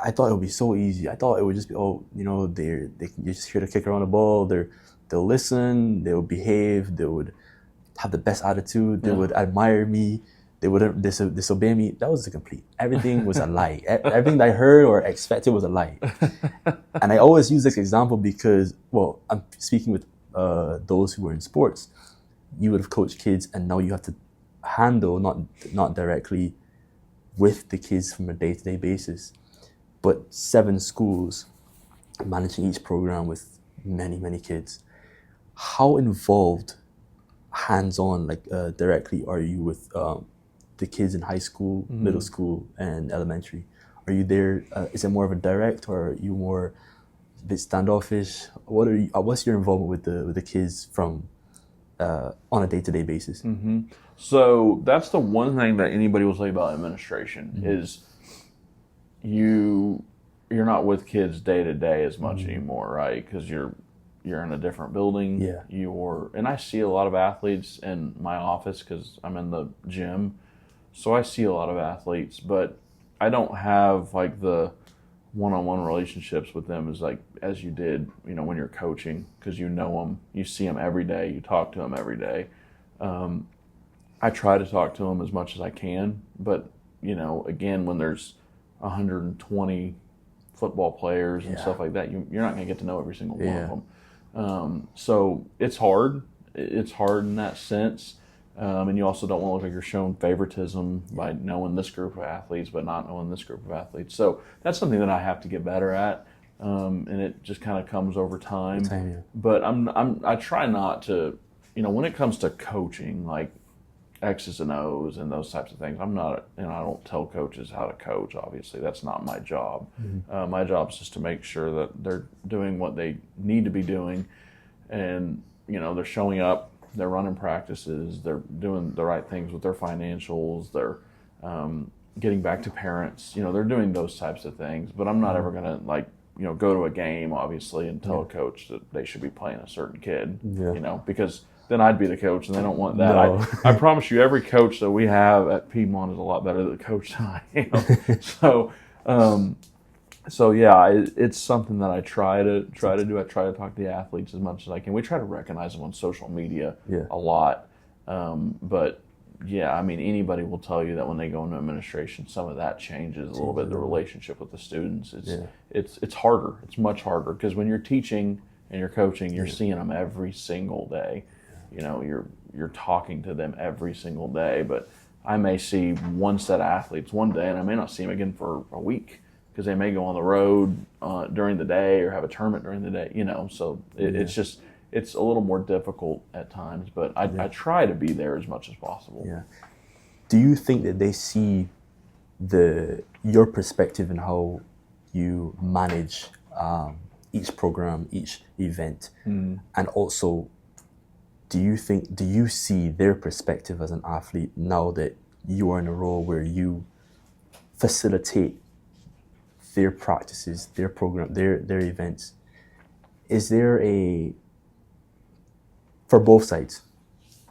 I thought it would be so easy. I thought it would just be, you're just here to kick around the ball. They'll listen, they'll behave, they would have the best attitude, they would admire me, they wouldn't disobey me. That was everything was a lie. Everything that I heard or expected was a lie. And I always use this example because, well, I'm speaking with those who were in sports. You would have coached kids, and now you have to handle, not directly with the kids from a day-to-day basis, but 7 schools, managing each program with many, many kids. How involved, hands-on, directly, are you with the kids in high school, middle school, and elementary? Are you there? Is it more of a direct, or are you more a bit standoffish? What's your involvement with the kids from on a day-to-day basis? So that's the one thing that anybody will say about administration is you're not with kids day to day as much anymore, right? Because you're you're in a different building. Yeah. And I see a lot of athletes in my office because I'm in the gym. So I see a lot of athletes, but I don't have like the one-on-one relationships with them as you did, when you're coaching, because you know them, you see them every day, you talk to them every day. I try to talk to them as much as I can, but again, when there's 120 football players and stuff like that, you're not going to get to know every single one of them. So it's hard. It's hard in that sense. And you also don't want to look like you're showing favoritism by knowing this group of athletes, but not knowing this group of athletes. So that's something that I have to get better at. And it just kind of comes over time. But I try not to, when it comes to coaching, like X's and O's and those types of things, I'm not, I don't tell coaches how to coach. Obviously, that's not my job. My job is just to make sure that they're doing what they need to be doing, and they're showing up, they're running practices, they're doing the right things with their financials, they're getting back to parents. They're doing those types of things. But I'm not ever gonna go to a game, obviously, and tell a coach that they should be playing a certain kid. Because then I'd be the coach, and they don't want that. No. I promise you, every coach that we have at Piedmont is a lot better than the coach than I am. So yeah, it's something that I try to do. I try to talk to the athletes as much as I can. We try to recognize them on social media a lot. But yeah, I mean, anybody will tell you that when they go into administration, some of that changes a little bit. The relationship with the students, it's harder. It's much harder because when you're teaching and you're coaching, you're seeing them every single day. You're talking to them every single day, but I may see one set of athletes one day, and I may not see them again for a week because they may go on the road during the day or have a tournament during the day. So it's a little more difficult at times, but I try to be there as much as possible. Yeah. Do you think that they see your perspective in how you manage each program, each event, and also? Do you see their perspective as an athlete now that you are in a role where you facilitate their practices, their program, their events? Is there for both sides,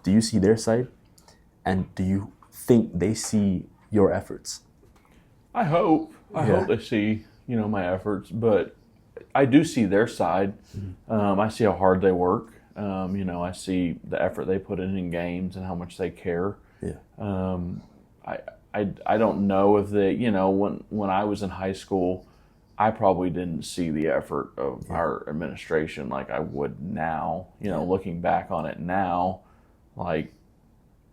do you see their side? And do you think they see your efforts? I hope they see, my efforts, but I do see their side. I see how hard they work. I see the effort they put in games and how much they care. I don't know if they, when I was in high school, I probably didn't see the effort of our administration like I would now. Looking back on it now, like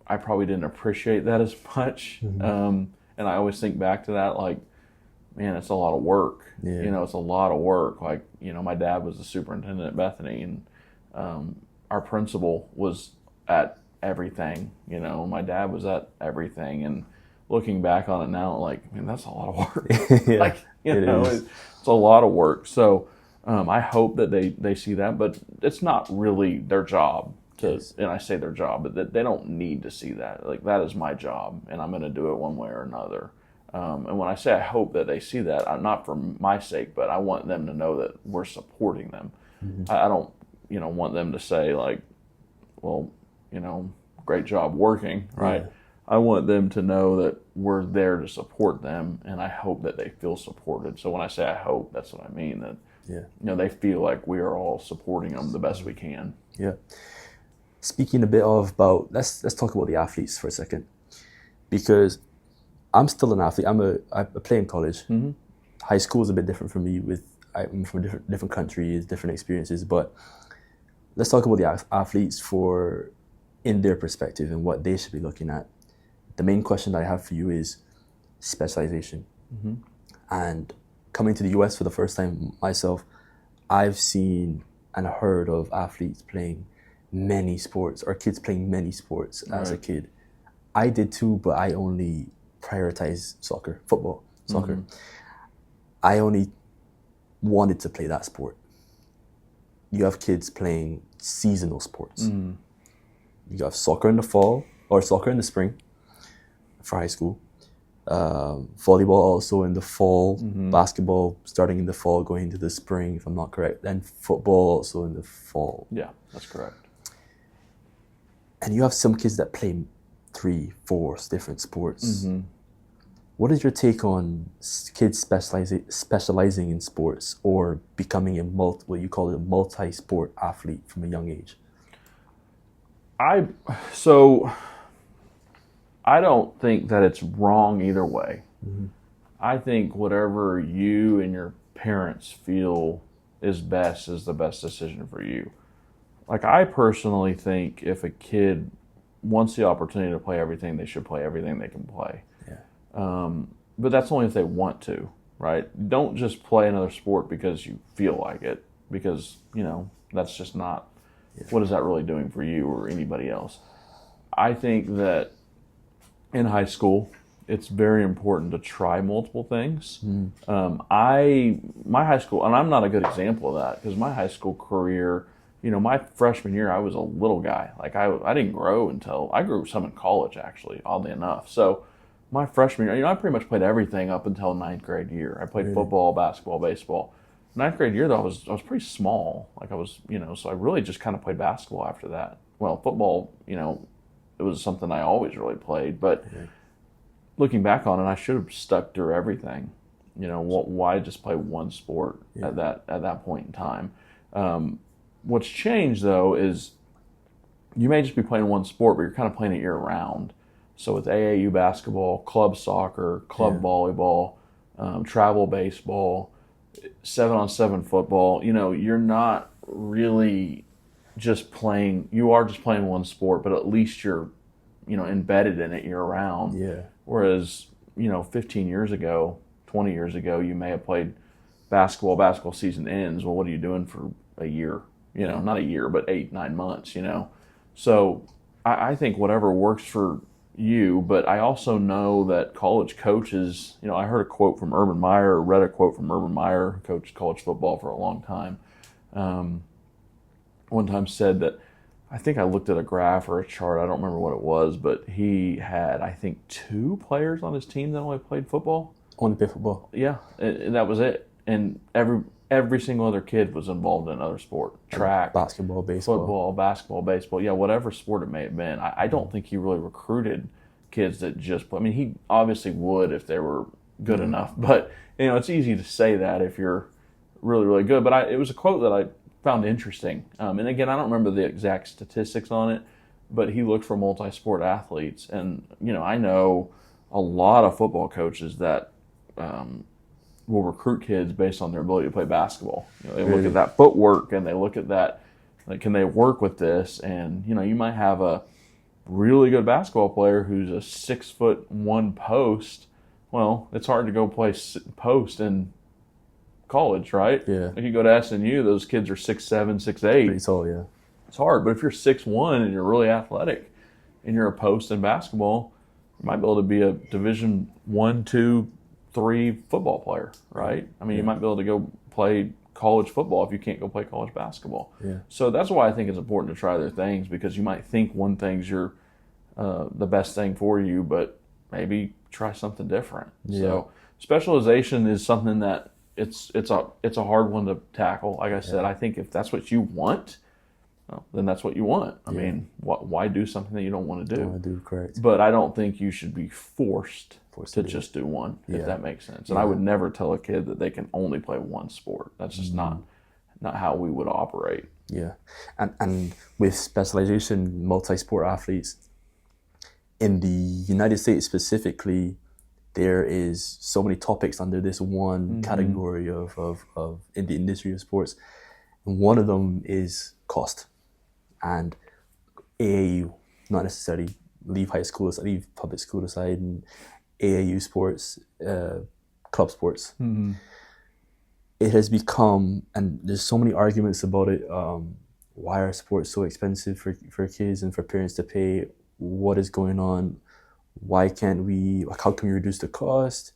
I probably didn't appreciate that as much. And I always think back to that, like, man, it's a lot of work. It's a lot of work. Like, my dad was the superintendent at Bethany, and our principal was at everything. My dad was at everything, and looking back on it now, like, man, that's a lot of work. It's a lot of work. So I hope that they see that, but it's not really their job to. And I say their job, but they don't need to see that. Like, that is my job, and I'm going to do it one way or another. And when I say I hope that they see that, not for my sake, but I want them to know that we're supporting them. I don't want them to say like, well, great job working, right? I want them to know that we're there to support them, and I hope that they feel supported. So when I say I hope, that's what I mean, that they feel like we are all supporting them the best we can. Yeah. Speaking a bit about let's talk about the athletes for a second, because I'm still an athlete. I play in college. High school is a bit different for me. I'm from different countries, different experiences, but let's talk about the athletes in their perspective and what they should be looking at. The main question that I have for you is specialization. And coming to the US for the first time myself, I've seen and heard of athletes playing many sports, or kids playing many sports as a kid. I did too, but I only prioritize soccer. I only wanted to play that sport. You have kids playing seasonal sports. You have soccer in the fall or soccer in the spring for high school. volleyball also in the fall, basketball starting in the fall, going into the spring, if I'm not correct, and football also in the fall. Yeah, that's correct. And you have some kids that play 3-4 different sports. What is your take on kids specializing in sports or becoming what you call a multi-sport athlete from a young age? I don't think that it's wrong either way. I think whatever you and your parents feel is best is the best decision for you. Like, I personally think if a kid wants the opportunity to play everything, they should play everything they can play. But that's only if they want to, right? Don't just play another sport because you feel like it, because, that's just not, what is that really doing for you or anybody else? I think that in high school, it's very important to try multiple things. My high school, and I'm not a good example of that, because my high school career, my freshman year, I was a little guy. Like, I didn't grow until, I grew some in college, actually, oddly enough. So my freshman year, I pretty much played everything up until ninth grade year. I played football, basketball, baseball. Ninth grade year, though, I was pretty small. Like, I was, so I really just kind of played basketball after that. Well, football, it was something I always really played. But looking back on it, I should have stuck through everything. Why just play one sport at that point in time? What's changed, though, is you may just be playing one sport, but you're kind of playing it year-round. So with AAU basketball, club soccer, club volleyball, travel baseball, 7-on-7 football, you're not really just playing, you are just playing one sport, but at least you're, embedded in it year-round. Whereas, 15 years ago, 20 years ago, you may have played basketball season ends. Well, what are you doing for a year? Not a year, but 8-9 months, So I think whatever works for you, but I also know that college coaches, I heard a quote from Urban Meyer, or read a quote from Urban Meyer, who coached college football for a long time. One time said that, I think I looked at a graph or a chart, I don't remember what it was, but he had, I think, 2 players on his team that only played football. Only played football? Yeah, and that was it. And every single other kid was involved in another sport. Track, basketball, baseball. Football, basketball, baseball. Yeah, whatever sport it may have been. I don't think he really recruited kids that just play. I mean, he obviously would if they were good enough. But, it's easy to say that if you're really, really good. But it was a quote that I found interesting. And again, I don't remember the exact statistics on it, but he looked for multi-sport athletes. And, I know a lot of football coaches that will recruit kids based on their ability to play basketball. They look at that footwork and they look at that, like, can they work with this? And, you might have a really good basketball player who's a 6'1" post. Well, it's hard to go play post in college, right? Yeah. If you go to SNU, those kids are 6'7", 6'8". Pretty tall, yeah. It's hard, but if you're 6'1" and you're really athletic and you're a post in basketball, you might be able to be a Division 1, 2, 3 football player, right? I mean, you might be able to go play college football if you can't go play college basketball. So that's why I think it's important to try other things, because you might think one thing's the best thing for you, but maybe try something different. So specialization is something that it's a hard one to tackle. Like I said, I think if that's what you want, well, then that's what you want. I mean, why do something that you don't want to do? Correct. But I don't think you should be forced to just do one, if that makes sense. And I would never tell a kid that they can only play one sport. That's just not how we would operate. Yeah. And with specialization, multi-sport athletes, in the United States specifically, there is so many topics under this one category of in the industry of sports. And one of them is cost. And AAU, not necessarily leave public school aside, and AAU sports, club sports. It has become, and there's so many arguments about it, why are sports so expensive for kids and for parents to pay? What is going on? Why can't we, how can we reduce the cost?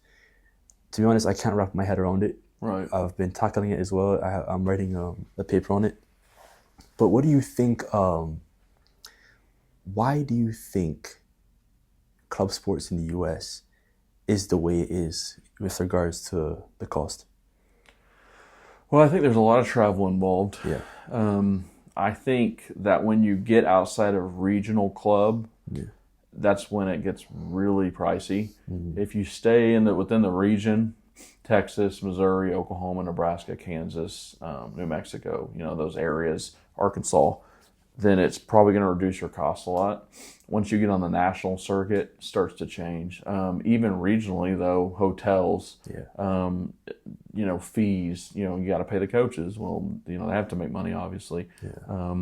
To be honest, I can't wrap my head around it. Right. I've been tackling it as well. I'm writing a paper on it. But what do you think, why do you think club sports in the US is the way it is with regards to the cost? Well, I think there's a lot of travel involved. Yeah. I think that when you get outside of regional club, that's when it gets really pricey. If you stay within the region, Texas, Missouri, Oklahoma, Nebraska, Kansas, New Mexico, those areas, Arkansas, then it's probably going to reduce your costs a lot. Once you get on the national circuit, it starts to change. Even regionally, though, hotels, fees, you got to pay the coaches. Well, they have to make money, obviously. Yeah.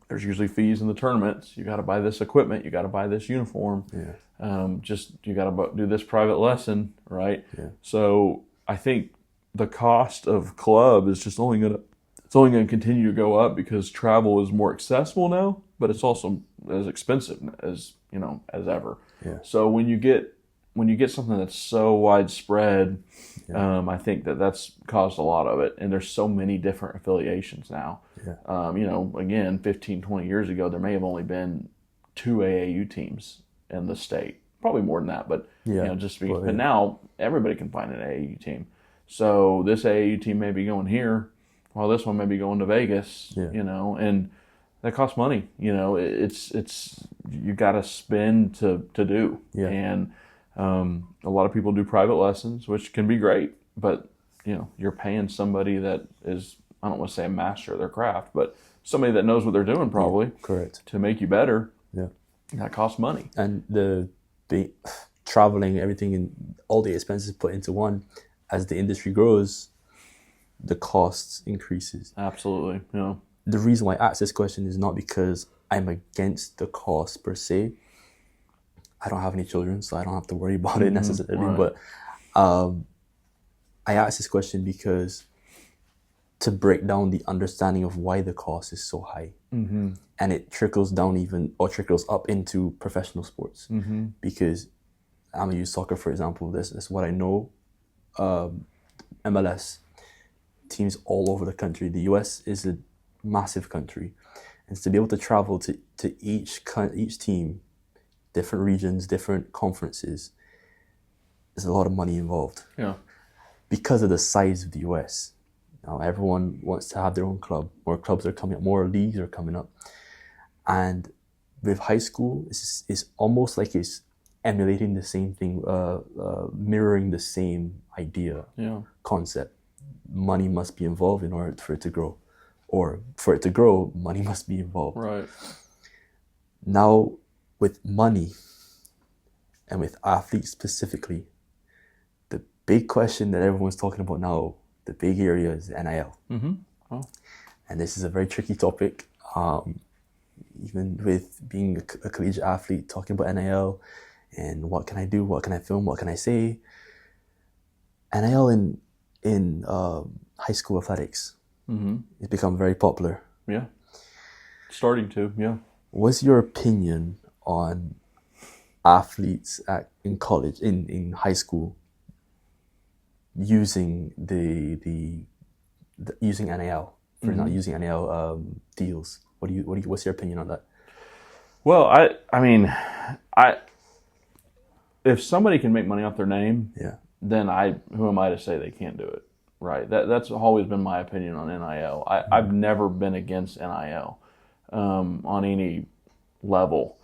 There's usually fees in the tournaments. You got to buy this equipment. You got to buy this uniform. Yeah. You got to do this private lesson, right? Yeah. So I think the cost of club is just only going to continue to go up because travel is more accessible now, but it's also as expensive as ever. Yeah. So when you get something that's so widespread, I think that's caused a lot of it. And there's so many different affiliations now. Yeah. Again, 15, 20 years ago, there may have only been 2 AAU teams in the state. Probably more than that, but but now everybody can find an AAU team. So this AAU team may be going here, while this one may be going to Vegas, and that costs money. It's you got to spend to do. Yeah. And a lot of people do private lessons, which can be great, but you're paying somebody that is, I don't want to say a master of their craft, but somebody that knows what they're doing probably. Correct. To make you better. Yeah. That costs money. And the traveling, everything, and all the expenses put into one, as the industry grows, the costs increases. Absolutely. The reason why I ask this question is not because I'm against the cost per se. I don't have any children, so I don't have to worry about it necessarily. Right. But I ask this question because to break down the understanding of why the cost is so high. Mm-hmm. And it trickles down trickles up into professional sports. Mm-hmm. Because I'm going to use soccer, for example. This is what I know. MLS, teams all over the country. The US is a massive country. And to be able to travel to each team, different regions, different conferences, there's a lot of money involved. Yeah. Because of the size of the US. Now everyone wants to have their own club. More clubs are coming up, more leagues are coming up. And with high school, it's almost like it's emulating the same thing, mirroring the same idea, concept. Money must be involved in order for it to grow. Or for it to grow, money must be involved. Right. Now, with money, and with athletes specifically, the big question that everyone's talking about now, the big area is NIL. Mm-hmm. Oh. And this is a very tricky topic. Even with being a collegiate athlete, talking about NIL, and what can I do, what can I film, what can I say? NIL in high school athletics has become very popular. Yeah. Starting to, yeah. What's your opinion on athletes in college, in high school, using using NIL for not using NIL deals? What's your opinion on that? Well, I mean, if somebody can make money off their name, then who am I to say they can't do it? Right. That's always been my opinion on NIL. I've never been against NIL on any level.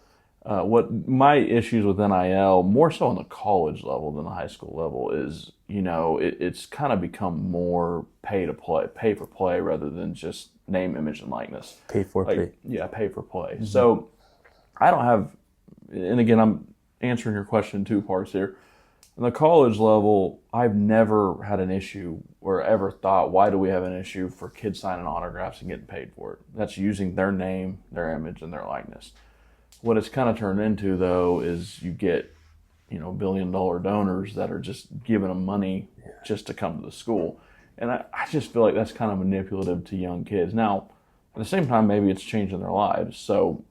What my issues with NIL, more so on the college level than the high school level, is it's kind of become more pay for play rather than just name, image, and likeness. Pay for play. Yeah, pay for play. Mm-hmm. So I don't have, and again, I'm answering your question in two parts here. On the college level, I've never had an issue or ever thought, why do we have an issue for kids signing autographs and getting paid for it? That's using their name, their image, and their likeness. What it's kind of turned into, though, is you get, $1 billion donors that are just giving them money just to come to the school. And I just feel like that's kind of manipulative to young kids. Now, at the same time, maybe it's changing their lives. So,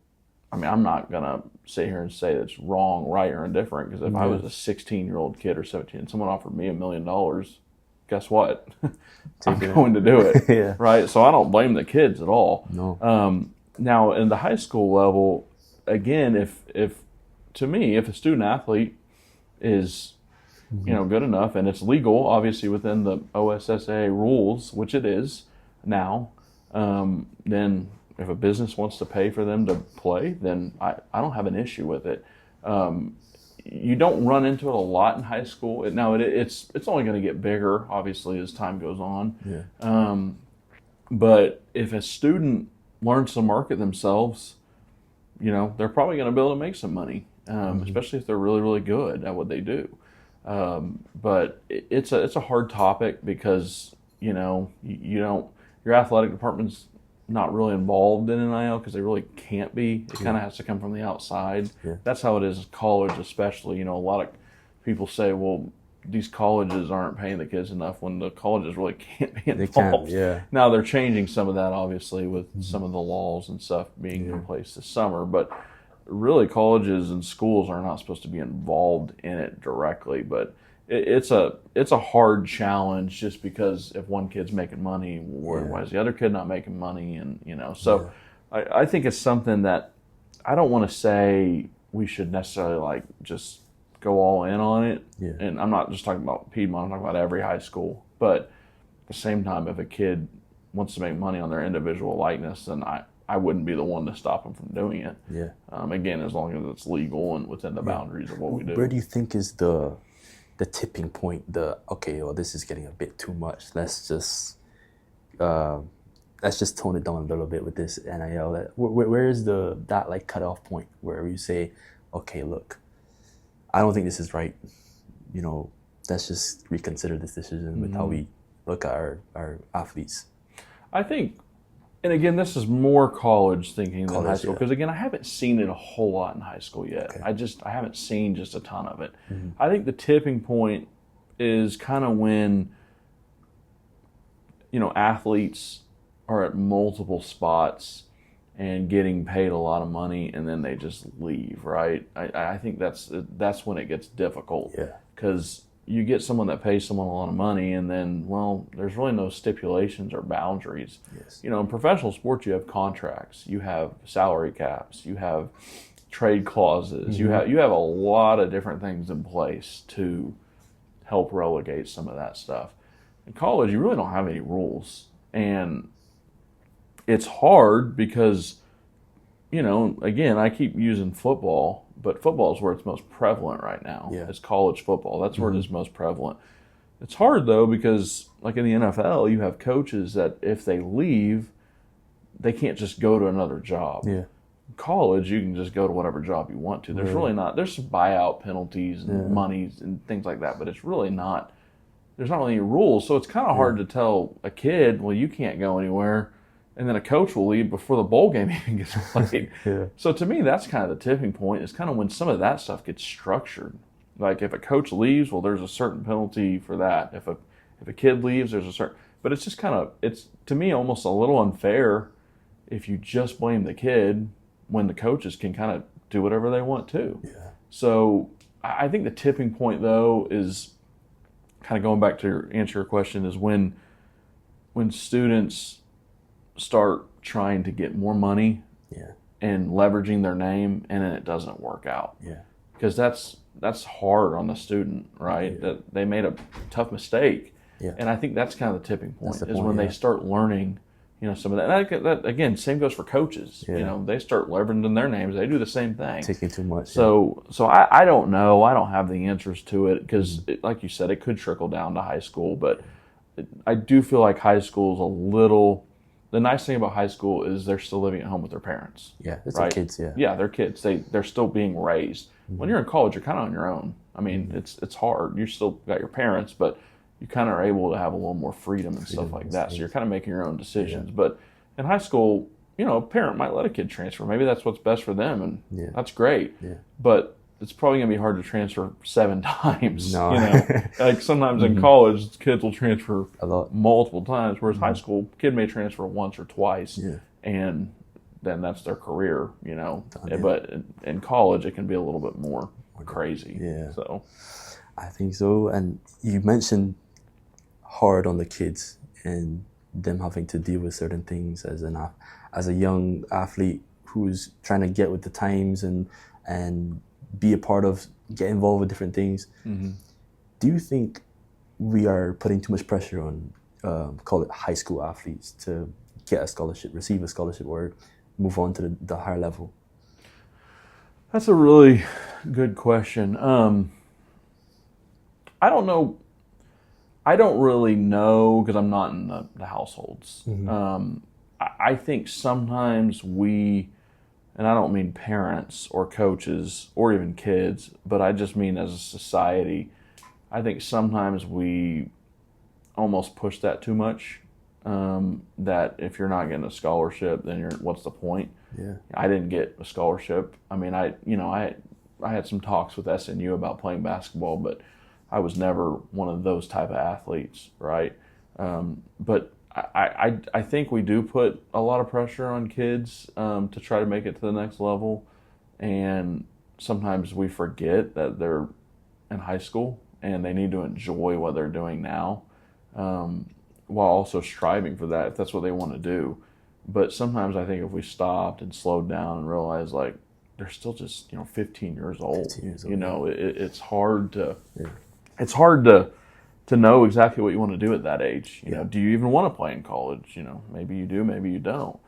I mean, I'm not going to sit here and say that's wrong, right, or indifferent, because if I was a 16-year-old kid or 17 and someone offered me $1 million, guess what? I'm going to do it, right? So I don't blame the kids at all. No. Now, in the high school level, again, if a student athlete is good enough, and it's legal, obviously within the OSSA rules, which it is now, then if a business wants to pay for them to play, then I don't have an issue with it. You don't run into it a lot in high school. It's only going to get bigger, obviously, as time goes on. Yeah. But if a student learns to market themselves, they're probably going to be able to make some money, especially if they're really, really good at what they do. But it's a hard topic because your athletic department's not really involved in NIL because they really can't be. It kind of has to come from the outside. Yeah. That's how it is in college, especially. A lot of people say, well, these colleges aren't paying the kids enough when the colleges really can't be involved. They can't, yeah. Now they're changing some of that, obviously, with some of the laws and stuff being in place this summer. But really, colleges and schools are not supposed to be involved in it directly. But it's a hard challenge just because if one kid's making money, why is the other kid not making money? And so I think it's something that I don't want to say we should necessarily just go all in on it. Yeah. And I'm not just talking about Piedmont, I'm talking about every high school. But at the same time, if a kid wants to make money on their individual likeness, then I wouldn't be the one to stop them from doing it. Yeah. Again, as long as it's legal and within the boundaries of what we do. Where do you think is the tipping point? This is getting a bit too much. Let's just tone it down a little bit with this NIL. Where is that cutoff point where you say, okay, look, I don't think this is right. Let's just reconsider this decision with how we look at our athletes. I think, and again, this is more college thinking than high school, because again, I haven't seen it a whole lot in high school yet. Okay. I haven't seen just a ton of it. Mm-hmm. I think the tipping point is kind of when, athletes are at multiple spots and getting paid a lot of money, and then they just leave, right? I think that's when it gets difficult. Yeah. Because you get someone that pays someone a lot of money, and then, there's really no stipulations or boundaries. Yes. In professional sports, you have contracts, you have salary caps, you have trade clauses, mm-hmm. you have a lot of different things in place to help relegate some of that stuff. In college, you really don't have any rules, and it's hard because, again, I keep using football, but football is where it's most prevalent right now. Yeah. It's college football. That's where it is most prevalent. It's hard, though, because like in the NFL, you have coaches that if they leave, they can't just go to another job. Yeah. In college, you can just go to whatever job you want to. There's really not. There's some buyout penalties and monies and things like that, but it's really not. There's not really any rules, so it's kind of hard to tell a kid, well, you can't go anywhere. And then a coach will leave before the bowl game even gets played. Yeah. So to me, that's kind of the tipping point. It's kind of when some of that stuff gets structured. Like if a coach leaves, there's a certain penalty for that. If a kid leaves, there's a certain. But it's just kind of, it's to me almost a little unfair if you just blame the kid when the coaches can kind of do whatever they want to. Yeah. So I think the tipping point though is kind of going back to answer your question is when students start trying to get more money and leveraging their name, and then it doesn't work out. Yeah, because that's hard on the student, right? Yeah. That they made a tough mistake, and I think that's kind of the tipping point when they start learning, some of that. That again, same goes for coaches. Yeah. They start leveraging their names. They do the same thing. Taking too much. So I don't know. I don't have the answers to it because, like you said, it could trickle down to high school, but I do feel like high school is a little. The nice thing about high school is they're still living at home with their parents. Yeah, it's their kids, Yeah, they're kids. They're still being raised. Mm-hmm. When you're in college, you're kind of on your own. I mean, it's hard. You still got your parents, but you kind of are able to have a little more freedom and stuff like that. So you're kind of making your own decisions. Yeah. But in high school, a parent might let a kid transfer. Maybe that's what's best for them, and that's great. Yeah. But it's probably going to be hard to transfer 7 times. No. Like sometimes in college, kids will transfer a lot, multiple times, whereas high school, kid may transfer once or twice, and then that's their career, But in college, it can be a little bit more crazy. Yeah. So I think so. And you mentioned hard on the kids and them having to deal with certain things as a young athlete who's trying to get with the times and be a part of, get involved with different things. Mm-hmm. Do you think we are putting too much pressure on, call it high school athletes, to get a scholarship, receive a scholarship, or move on to the higher level? That's a really good question. I don't know. I don't really know because I'm not in the households. I think sometimes we, and I don't mean parents or coaches or even kids, but I just mean as a society, I think sometimes we almost push that too much. That if you're not getting a scholarship, then what's the point? Yeah. I didn't get a scholarship. I mean, I had some talks with SNU about playing basketball, but I was never one of those type of athletes, right? But I think we do put a lot of pressure on kids to try to make it to the next level, and sometimes we forget that they're in high school and they need to enjoy what they're doing now, while also striving for that if that's what they want to do. But sometimes I think if we stopped and slowed down and realized like they're still just 15 years old. 15 years old. It's hard to. Yeah. It's hard to know exactly what you want to do at that age. Do you even want to play in college? Maybe you do, maybe you don't.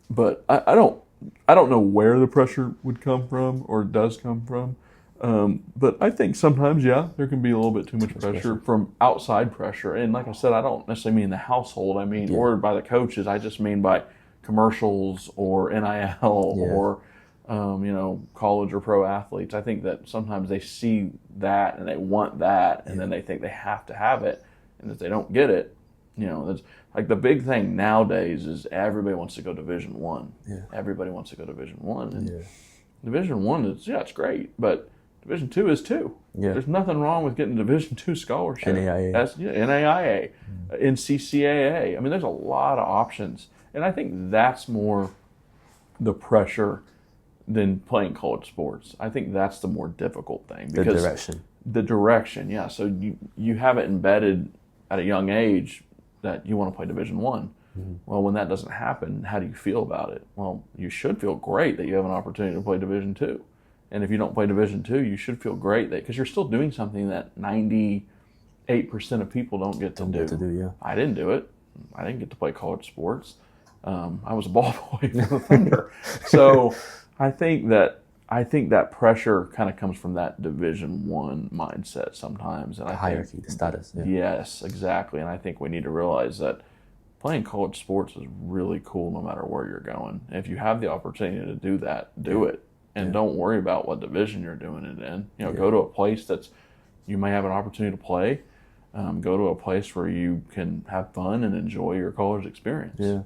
But I don't know where the pressure would come from or does come from. But I think sometimes, there can be a little bit too much pressure from outside pressure. And like I said, I don't necessarily mean the household. I mean, or by the coaches. I just mean by commercials or NIL or college or pro athletes. I think that sometimes they see that and they want that, and then they think they have to have it, and if they don't get it, it's like the big thing nowadays is everybody wants to go Division One. Everybody wants to go Division One, and Division One is it's great, but Division Two is too. There's nothing wrong with getting a Division Two scholarship. NAIA, NAIA, NCCAA. I mean, there's a lot of options, and I think that's more the pressure than playing college sports. I think that's the more difficult thing. Because the direction, yeah. So you have it embedded at a young age that you want to play Division One. Well, when that doesn't happen, how do you feel about it? Well, you should feel great that you have an opportunity to play Division Two. And if you don't play Division Two, you should feel great that because you're still doing something that 98% of people don't get to do. I didn't do it. I didn't get to play college sports. I was a ball boy for the Thunder. So I think that pressure kind of comes from that Division One mindset sometimes, and the hierarchy, the status. Yes, exactly. And I think we need to realize that playing college sports is really cool, no matter where you're going. And if you have the opportunity to do that, do it, and don't worry about what division you're doing it in. Go to a place you may have an opportunity to play. Go to a place where you can have fun and enjoy your college experience. Yeah,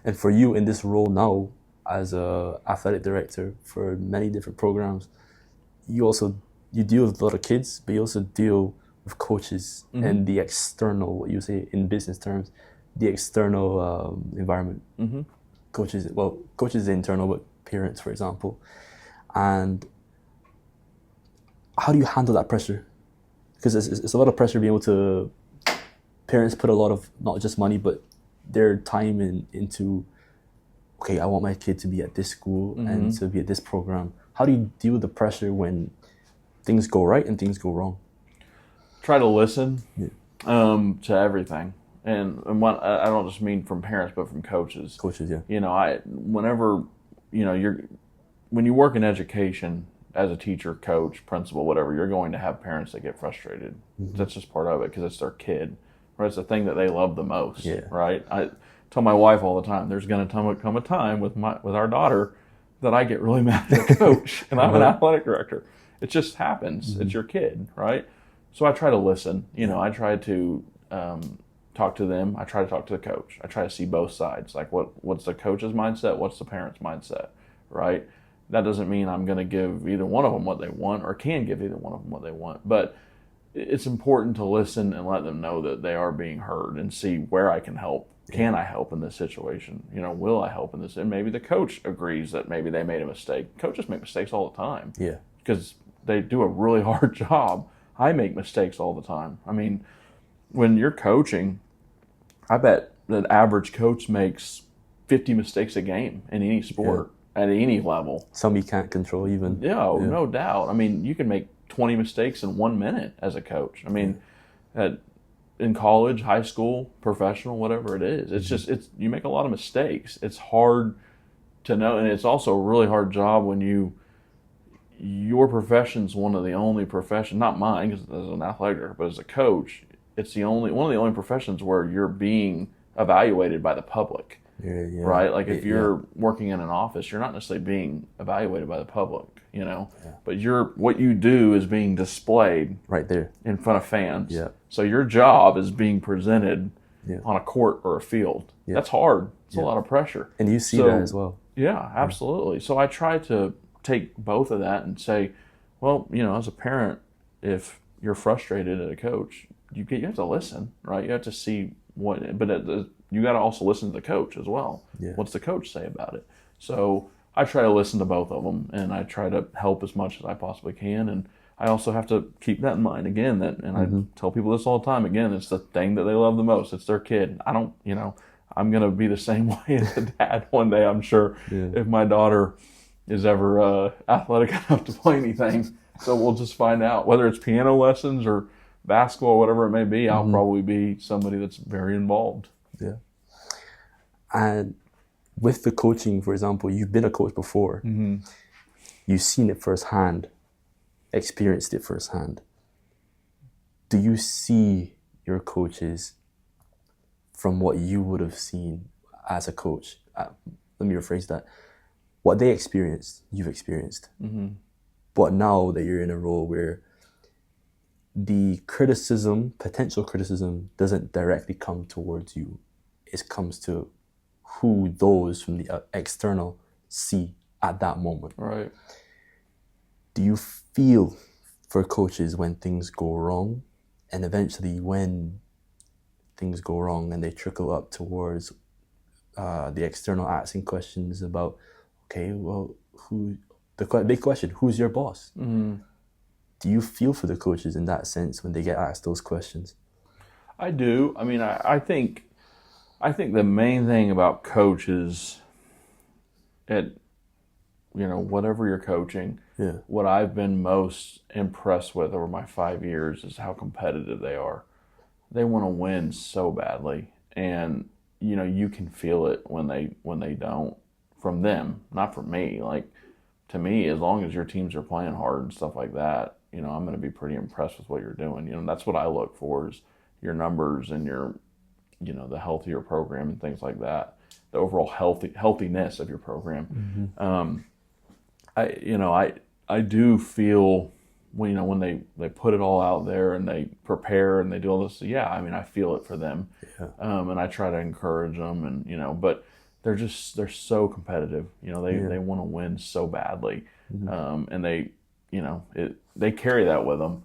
and for you in this role now, as a athletic director for many different programs, you deal with a lot of kids, but you also deal with coaches and the external, what you say in business terms, the external environment. Coaches is internal, but parents, for example. And how do you handle that pressure? Because it's a lot of pressure being able to, parents put a lot of not just money, but their time into, okay, I want my kid to be at this school and to be at this program. How do you deal with the pressure when things go right and things go wrong? Try to listen to everything. And what, I don't just mean from parents, but from coaches. Coaches, yeah. When you work in education as a teacher, coach, principal, whatever, you're going to have parents that get frustrated. That's just part of it because it's their kid. Right? It's the thing that they love the most. Right? I tell my wife all the time, there's going to come a time with our daughter that I get really mad at the coach, and I'm an athletic director. It just happens. It's your kid, right? So I try to listen. I try to talk to them. I try to talk to the coach. I try to see both sides. Like what's the coach's mindset? What's the parent's mindset, right? That doesn't mean I'm going to give either one of them what they want or can give either one of them what they want. But it's important to listen and let them know that they are being heard and see where I can help. Can I help in this situation? Will I help in this? And maybe the coach agrees that maybe they made a mistake. Coaches make mistakes all the time. Yeah. Because they do a really hard job. I make mistakes all the time. I mean, when you're coaching, I bet the average coach makes 50 mistakes a game in any sport. at any level. Some you can't control even. Yeah, no doubt. I mean, you can make 20 mistakes in 1 minute as a coach. I mean, in college, high school, professional, whatever it is, it's just you make a lot of mistakes. It's hard to know, and it's also a really hard job when your profession's one of the only professions, not mine because as an athletic director, but as a coach, it's one of the only professions where you're being evaluated by the public. Right? Like if you're working in an office, you're not necessarily being evaluated by the public, but what you do is being displayed right there in front of fans. Yeah. So your job is being presented on a court or a field. Yeah. That's hard. It's a lot of pressure. And you see that as well. Yeah, absolutely. So I try to take both of that and say, well, as a parent, if you're frustrated at a coach, you have to listen, right? You have to see you got to also listen to the coach as well. Yeah. What's the coach say about it? So I try to listen to both of them, and I try to help as much as I possibly can. And I also have to keep that in mind again. I tell people this all the time. Again, it's the thing that they love the most. It's their kid. I'm going to be the same way as a dad one day, I'm sure, if my daughter is ever athletic enough to play anything. So we'll just find out. Whether it's piano lessons or basketball, whatever it may be, I'll probably be somebody that's very involved. Yeah. And with the coaching, for example, you've been a coach before. You've seen it firsthand, experienced it firsthand. Do you see your coaches from what you would have seen as a coach? Let me rephrase that. What they experienced, you've experienced. But now that you're in a role where the potential criticism, doesn't directly come towards you. It comes to who those from the external see at that moment. Right. Do you feel for coaches when things go wrong, and eventually when things go wrong and they trickle up towards the external asking questions about, okay, well, the big question, who's your boss? Do you feel for the coaches in that sense when they get asked those questions? I do. I mean, I think the main thing about coaches at, whatever you're coaching, what I've been most impressed with over my 5 years is how competitive they are. They want to win so badly, and you can feel it when they don't, from them, not from me. Like, to me, as long as your teams are playing hard and stuff like that, I'm going to be pretty impressed with what you're doing. That's what I look for, is your numbers and your, the healthier program and things like that, the overall healthiness of your program. I do feel when they put it all out there and they prepare and they do all this. Yeah, I mean, I feel it for them, and I try to encourage them, and but they're so competitive. They want to win so badly, and they carry that with them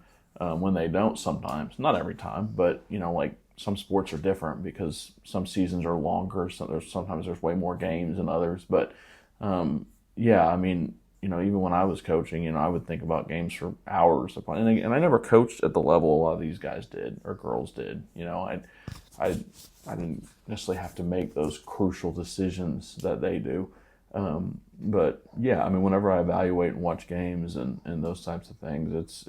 when they don't. Sometimes, not every time, but like some sports are different because some seasons are longer. So sometimes there's way more games than others. But yeah, I mean, even when I was coaching, I would think about games for hours upon, and I never coached at the level a lot of these guys did or girls did. I didn't necessarily have to make those crucial decisions that they do. But yeah, I mean, whenever I evaluate and watch games and those types of things,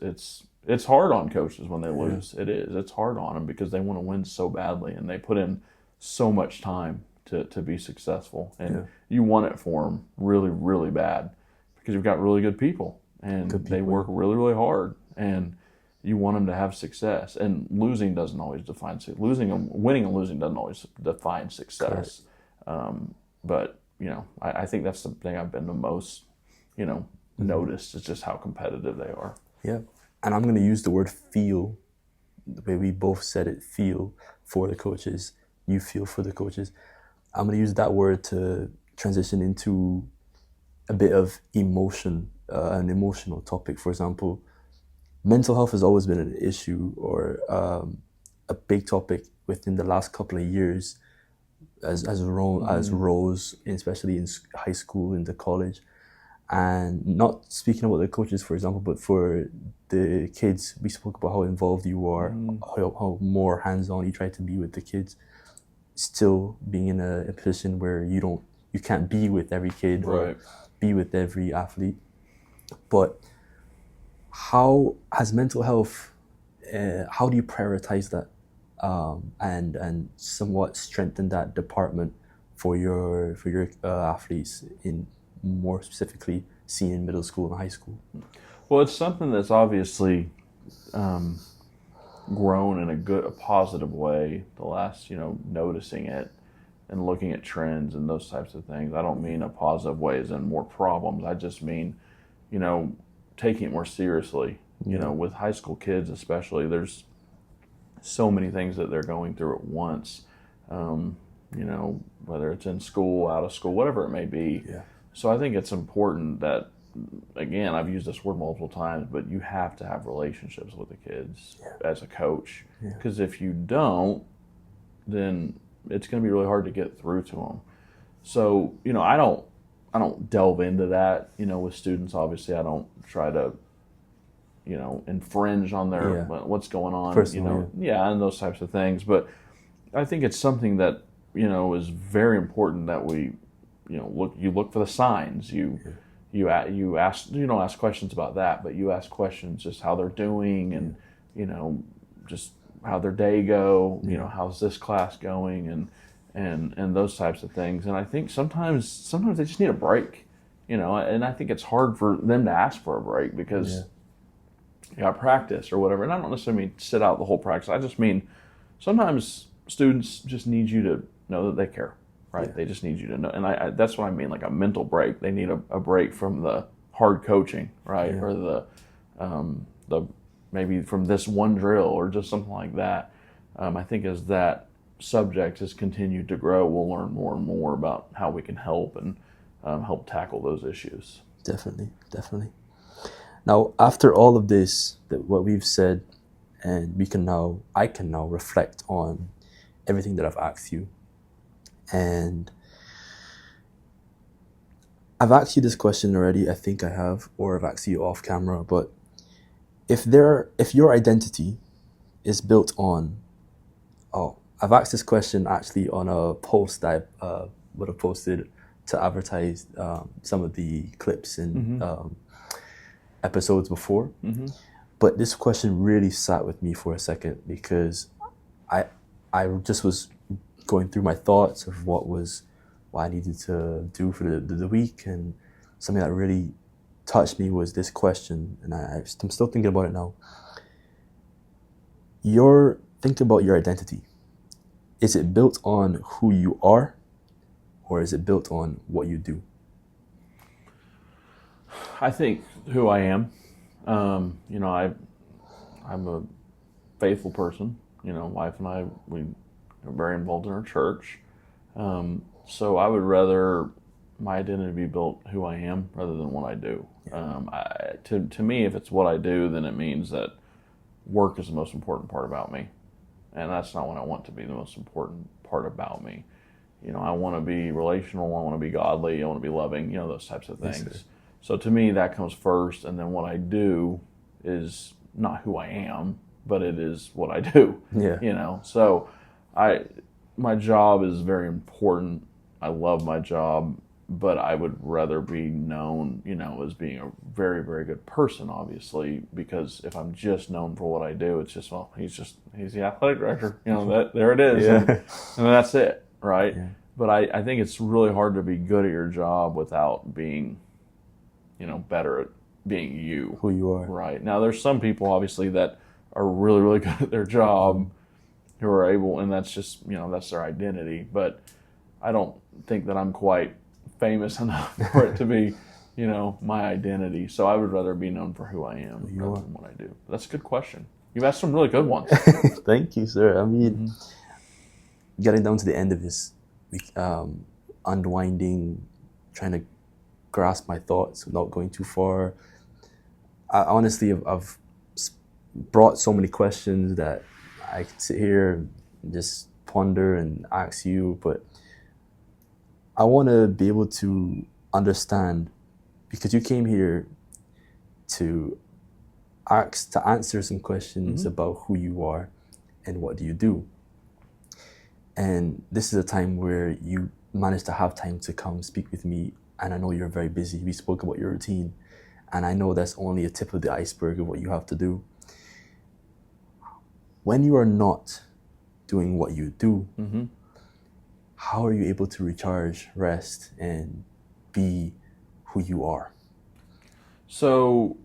it's hard on coaches when they lose. It is. It's hard on them because they want to win so badly and they put in so much time to be successful. And you want it for them really, really bad because you've got really good people and they work really, really hard and you want them to have success. And losing doesn't always define success. Winning and losing doesn't always define success. But I think that's the thing I've been the most, noticed is just how competitive they are. Yeah. And I'm going to use the word feel, the way we both said it, feel for the coaches. You feel for the coaches. I'm going to use that word to transition into a bit of emotion, an emotional topic. For example, mental health has always been an issue or a big topic within the last couple of years as rose, especially in high school, into college. And not speaking about the coaches, for example, but for the kids, we spoke about how involved you are, how more hands-on you try to be with the kids, still being in a position where you can't be with every kid, right, be with every athlete. But how has mental health, how do you prioritize that and somewhat strengthen that department for your athletes, in more specifically seen in middle school and high school? Well, it's something that's obviously grown in a positive way the last, noticing it and looking at trends and those types of things. I don't mean a positive way as in more problems. I just mean, taking it more seriously. With high school kids especially, there's so many things that they're going through at once, whether it's in school, out of school, whatever it may be. Yeah. So I think it's important that, again, I've used this word multiple times, but you have to have relationships with the kids as a coach. Because if you don't, then it's going to be really hard to get through to them. So, I don't delve into that, with students. Obviously, I don't try to, infringe on their what's going on, personal, and those types of things. But I think it's something that, is very important that we, look for the signs. You ask, you don't ask questions about that, but you ask questions just how they're doing and, just how their day go, how's this class going, and those types of things. And I think sometimes they just need a break, and I think it's hard for them to ask for a break because you got practice or whatever. And I don't necessarily mean sit out the whole practice. I just mean sometimes students just need you to know that they care, right? They just need you to know. And that's what I mean, like a mental break. They need a break from the hard coaching, right? Or the maybe from this one drill or just something like that. I think as that subject has continued to grow, we'll learn more and more about how we can help and help tackle those issues. Definitely. Now, after all of this, what we've said, and I can now reflect on everything that I've asked you. And I've asked you this question already, I think I have, or I've asked you off camera, but if your identity is built on, I've asked this question actually on a post that I would have posted to advertise some of the clips in episodes before. But this question really sat with me for a second because I just was going through my thoughts of what I needed to do for the week, and something that really touched me was this question, and I'm still thinking about it now. Think about your identity. Is it built on who you are, or is it built on what you do? I think who I am. I'm a faithful person. Wife and I, we are very involved in our church. So I would rather my identity be built who I am rather than what I do. To me, if it's what I do, then it means that work is the most important part about me. And that's not what I want to be the most important part about me. I want to be relational, I want to be godly, I want to be loving, those types of things. Yes, so to me, that comes first, and then what I do is not who I am, but it is what I do. So my job is very important. I love my job, but I would rather be known, as being a very, very good person, obviously, because if I'm just known for what I do, it's just, he's the athletic director, there it is. And that's it, right? Yeah. But I think it's really hard to be good at your job without being, better at being you. Who you are. Right. Now, there's some people, obviously, that are really, really good at their job who are able, and that's just, that's their identity. But I don't think that I'm quite famous enough for it to be, my identity. So I would rather be known for who I am rather than what I do. That's a good question. You've asked some really good ones. Thank you, sir. I mean, getting down to the end of this, unwinding, trying to grasp my thoughts without going too far. Honestly, I've brought so many questions that I could sit here and just ponder and ask you, but I want to be able to understand, because you came here to answer some questions about who you are and what do you do. And this is a time where you managed to have time to come speak with me and I know you're very busy. We spoke about your routine, and I know that's only a tip of the iceberg of what you have to do. When you are not doing what you do, how are you able to recharge, rest, and be who you are? So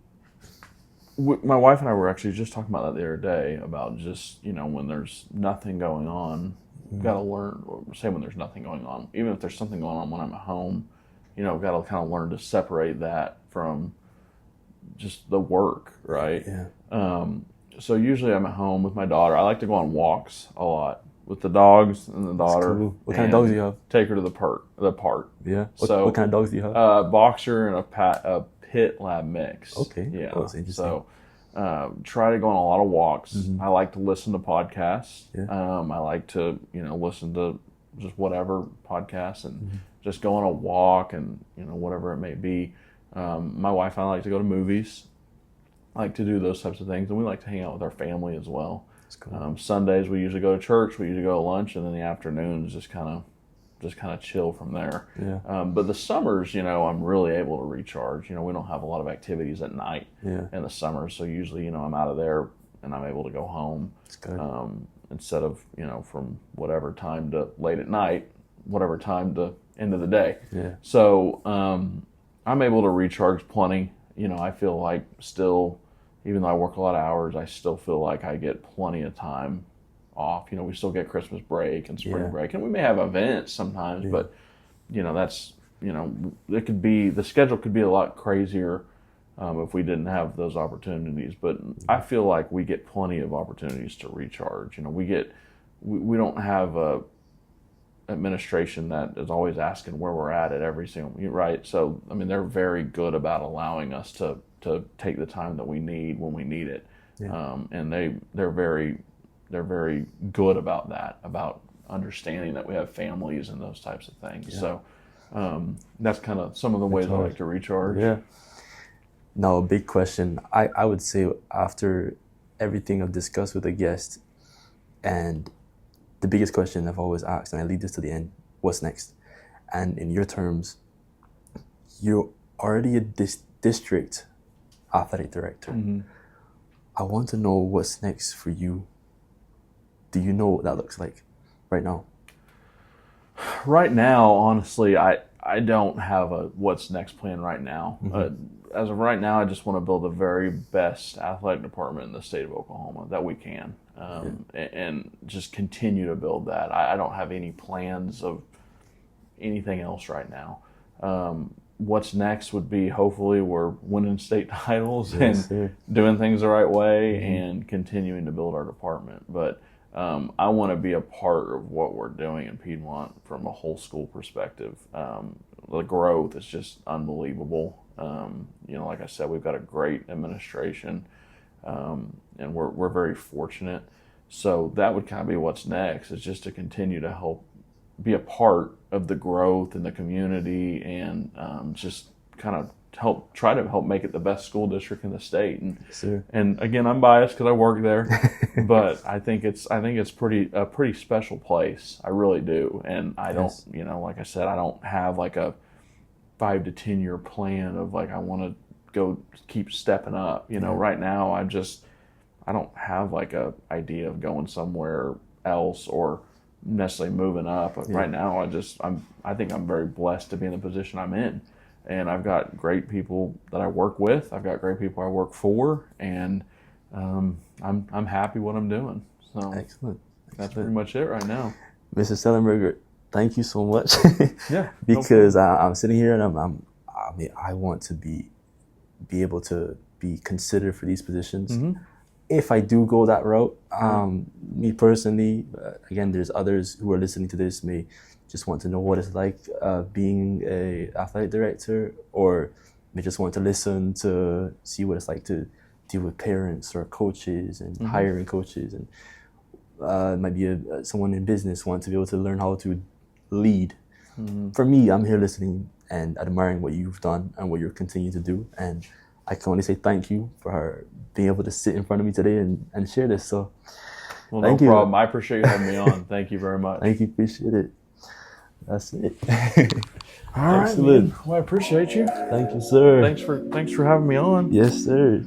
my wife and I were actually just talking about that the other day, about just, when there's nothing going on, you've got to learn, or say when there's nothing going on, even if there's something going on when I'm at home, I've got to kind of learn to separate that from just the work, right? Yeah. So usually I'm at home with my daughter. I like to go on walks a lot with the dogs and the daughter. Cool. What kind of dogs do you have? Take her to the park. Yeah. What kind of dogs do you have? Boxer and a pit lab mix. Okay. Yeah. Oh, that's interesting. So try to go on a lot of walks. I like to listen to podcasts. Yeah. I like to, listen to just whatever podcasts and just go on a walk and, whatever it may be. My wife and I like to go to movies. I like to do those types of things, and we like to hang out with our family as well. That's cool. Sundays we usually go to church. We usually go to lunch, and then the afternoons just kind of chill from there. Yeah. But the summers, I'm really able to recharge. We don't have a lot of activities at night in the summer, so usually, I'm out of there and I'm able to go home. That's good. Instead of, from whatever time to late at night, whatever time to end of the day. Yeah. So I'm able to recharge plenty. I feel like still, even though I work a lot of hours, I still feel like I get plenty of time off. We still get Christmas break and spring break, and we may have events sometimes, but that's, it could be, the schedule could be a lot crazier if we didn't have those opportunities. But I feel like we get plenty of opportunities to recharge. We don't have a administration that is always asking where we're at every single, right? So, they're very good about allowing us to take the time that we need when we need it. Yeah. And they're very good about that, about understanding that we have families and those types of things. Yeah. So that's kind of some of the ways I like to recharge. Yeah. Now, a big question. I would say after everything I've discussed with a guest, and the biggest question I've always asked, and I leave this to the end, what's next? And in your terms, you're already a district athletic director. I want to know what's next for you. Do you know what that looks like right now? Right now, honestly, I don't have a what's next plan right now. As of right now, I just want to build the very best athletic department in the state of Oklahoma that we can, and just continue to build that. I don't have any plans of anything else right now. What's next would be, hopefully we're winning state titles and doing things the right way and continuing to build our department. But I want to be a part of what we're doing in Piedmont from a whole school perspective. The growth is just unbelievable. Like I said, we've got a great administration, and we're very fortunate. So that would kind of be what's next, is just to continue to help be a part of the growth in the community, and just kind of try to help make it the best school district in the state. And again, I'm biased because I work there, but I think it's a pretty special place. I really do. And I don't, like I said, I don't have like a 5 to 10 year plan of like, I want to go keep stepping up. Right now I don't have like a idea of going somewhere else or necessarily moving up. But right now I think I'm very blessed to be in the position I'm in. And I've got great people that I work with. I've got great people I work for, and I'm happy what I'm doing. So excellent. That's pretty much it right now. Mr. Shellenberger, thank you so much. Yeah. Because I'm sitting here and I want to be able to be considered for these positions. If I do go that route, me personally, again, there's others who are listening to this may just want to know what it's like being a athletic director, or may just want to listen to see what it's like to deal with parents or coaches and hiring coaches, and it might be someone in business want to be able to learn how to lead. For me, I'm here listening and admiring what you've done and what you're continuing to do, and I can only say thank you for being able to sit in front of me today and share this. So, well, no problem. I appreciate you having me on. Thank you very much. Thank you. Appreciate it. That's it. All right, Excellent. man. Well, I appreciate you. Thank you, sir. Thanks for having me on. Yes, sir.